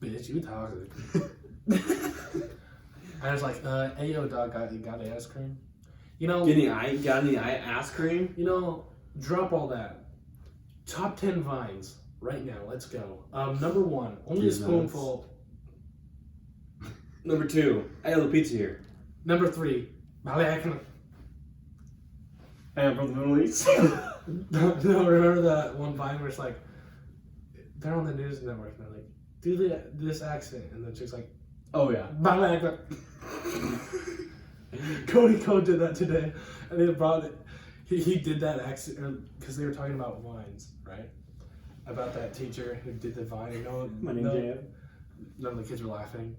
bitch, you toxic. I was like, hey yo, dog, got the ice cream? You know, Got any ice cream? you know, drop all that. Top 10 vines right now. Let's go. Number 1, only a These nuts. spoonful. Number 2, I have the pizza here. Number 3, I am from the Middle East. no, remember that one vine where it's like, they're on the news network and they're like, do this accent, and the chick's like, Oh yeah. Cody Code did that today, and they brought it. He did that accent because they were talking about vines, right? About that teacher who did the vine. You know, My name's Jan. none of the kids were laughing,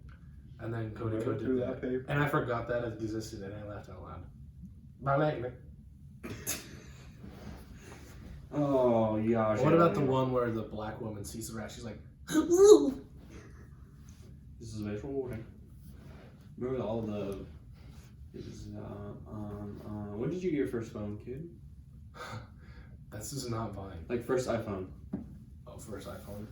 and then Cody Code did that, and I forgot that it existed, and I laughed out loud. Oh yeah. What about the one where the black woman sees the rat? She's like, This is visual warning. Remember all the. When did you get your first phone, kid? this is not Vine. Like first iPhone. Oh, first iPhone.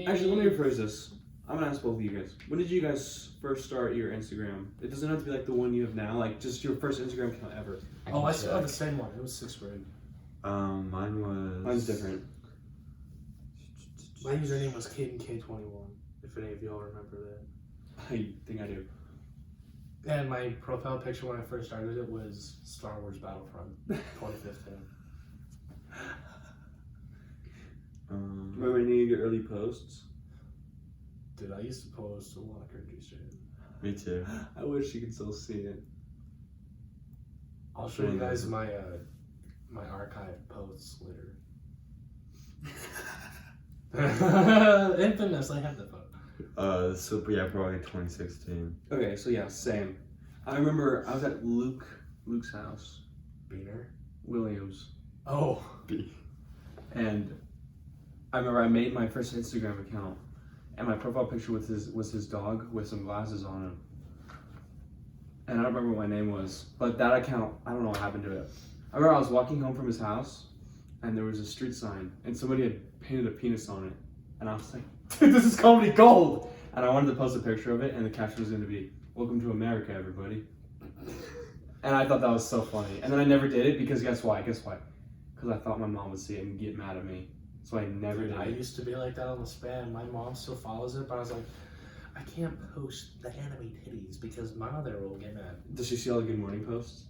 Actually, let me rephrase this. I'm gonna ask both of you guys. When did you guys first start your Instagram? It doesn't have to be like the one you have now, like just your first Instagram account ever. Oh, I still have the same one. It was 6th grade. Mine was. Mine's different. My username was KadenK21, if any of y'all remember that. I think I do. And my profile picture when I first started it was Star Wars Battlefront 2015. Remember any of your early posts? Dude, I used to post a lot of cringy shit. Me too. I wish you could still see it. I'll show you guys my my archive posts later. Infamous, I have the photo. So yeah, probably 2016. Okay, so yeah, same. I remember I was at Luke's house, Beaner. Williams, Oh. and I remember I made my first Instagram account, and my profile picture was his dog with some glasses on him. And I don't remember what my name was, but that account, I don't know what happened to it. I remember I was walking home from his house, and there was a street sign, and somebody had painted a penis on it, and I was like, dude, this is comedy gold! And I wanted to post a picture of it, and the caption was going to be, "Welcome to America, everybody." And I thought that was so funny. And then I never did it because guess why? Because I thought my mom would see it and get mad at me. So I never did I it. used to be like that on the spam. My mom still follows it, but I was like, I can't post the anime titties because my mother will get mad. Does she see all the good morning posts?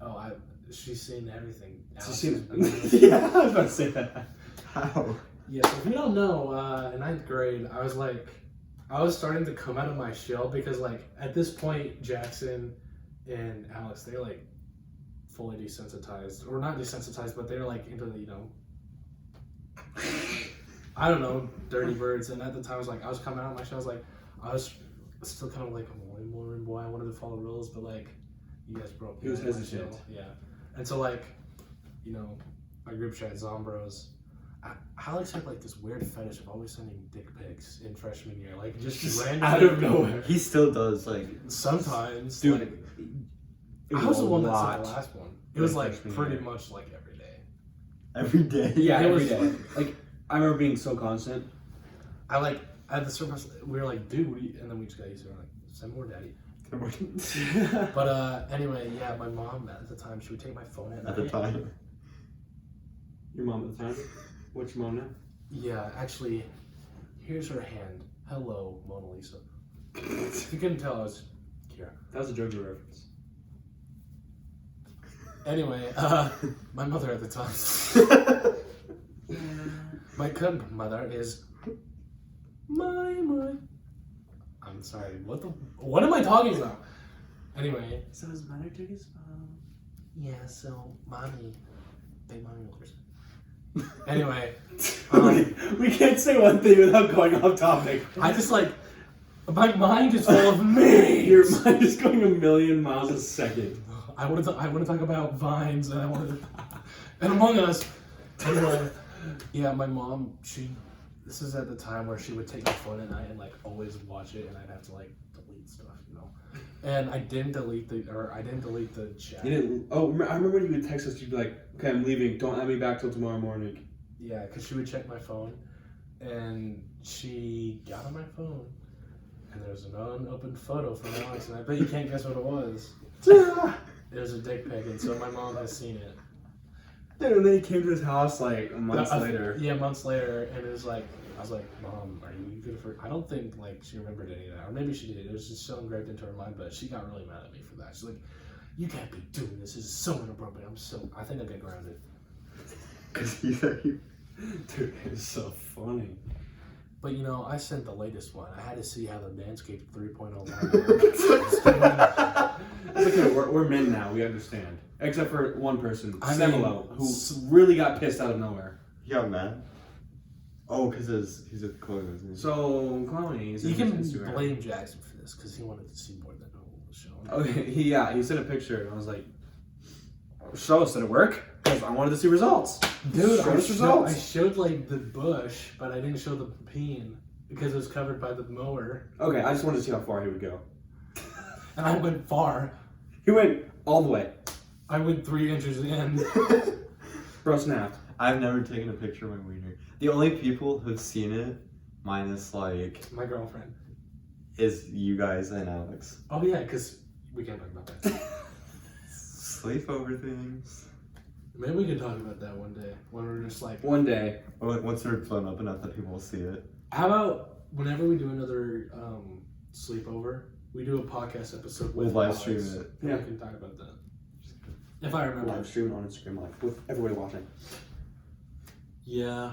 Oh, she's seen everything. She's seen it. Yeah, I was about to say that. How? Yeah, so if you don't know, in 9th grade, I was starting to come out of my shell because, like, at this point, Jackson and Alex, they're, like, fully desensitized. Or not desensitized, but they're, like, into the, you know, I don't know, dirty birds. And at the time, I was coming out of my shell. I was still kind of like, boy, I wanted to follow rules, but, like, you guys broke me. He was out of my hesitant. shell. Yeah. And so, like, you know, my group chat, Zombros, Alex had like this weird fetish of always sending dick pics in freshman year, like just randomly out of nowhere. He still does, like. Sometimes, Dude, like, it I was the one that lot. sent the last one. It was like Freshman pretty year. much like every day. Every day. Yeah, It every was day. Like, I remember being so constant. I like at the surface we were like, dude, and then we just got used to it. We're like, send more, daddy. But anyway, yeah, my mom at the time, she would take my phone At the time. Your mom at the time? What's your mom now? Yeah, actually, here's her hand. Hello, Mona Lisa. If you couldn't tell, I was Kira. That was a JoJo reference. Anyway, my mother at the time. My current mother is my mother. I'm sorry. What am I talking about? Anyway. So his mother took his phone. Yeah. So mommy, big mommy orders. Anyway, we can't say one thing without going off topic. I just like My mind is full of memes. Your mind is going a million miles a second. I want to talk about Vines, and I want to, and Among Us. Anyway, yeah, my mom, this is at the time where she would take my phone at night and like always watch it, and I'd have to like delete stuff, you know. And I didn't delete the chat. You didn't. Oh, I remember when you would text us. You'd be like, "Okay, I'm leaving. Don't add me back till tomorrow morning." Yeah, because she would check my phone, and she got on my phone, and there was an unopened photo from Alex, and I bet you can't guess what it was. It was a dick pic, and so my mom has seen it. Dude, and then he came to his house like months later. Yeah, months later, and it was like, I was like, Mom, are you good for? I don't think like she remembered any of that, or maybe she did. It was just so engraved into her mind, but she got really mad at me for that. She's like, you can't be doing this. This is so inappropriate. I think I'll get grounded. Cause you. Dude, it's so funny. But you know, I sent the latest one. I had to see how the Manscaped 3.0 It's okay, we're men now. We understand. Except for one person, I Semelo, who really got pissed out of nowhere. He got mad? Oh, because he's with Chloe, isn't he? So, Chloe, You can blame Jackson for this because he wanted to see more than the whole show. Okay, he sent a picture, and I was like, show us, did it work? Because I wanted to see results. Dude, show us I results. showed like the bush, but I didn't show the peen because it was covered by the mower. Okay, I just wanted to see how far he would go. And I went far. He went all the way. I went 3 inches in. Bro snapped. I've never taken a picture of my wiener. The only people who've seen it, minus like, My girlfriend. is you guys and Alex. Oh yeah, because we can't talk about that. Sleepover things. Maybe we could talk about that one day when we're just like. One day. Or once they're blown up enough that people will see it. How about whenever we do another sleepover, we do a podcast episode We'll with live Alex, stream it. and Yeah. we can talk about that. If I remember. Live streaming on Instagram Live with everybody watching. Yeah.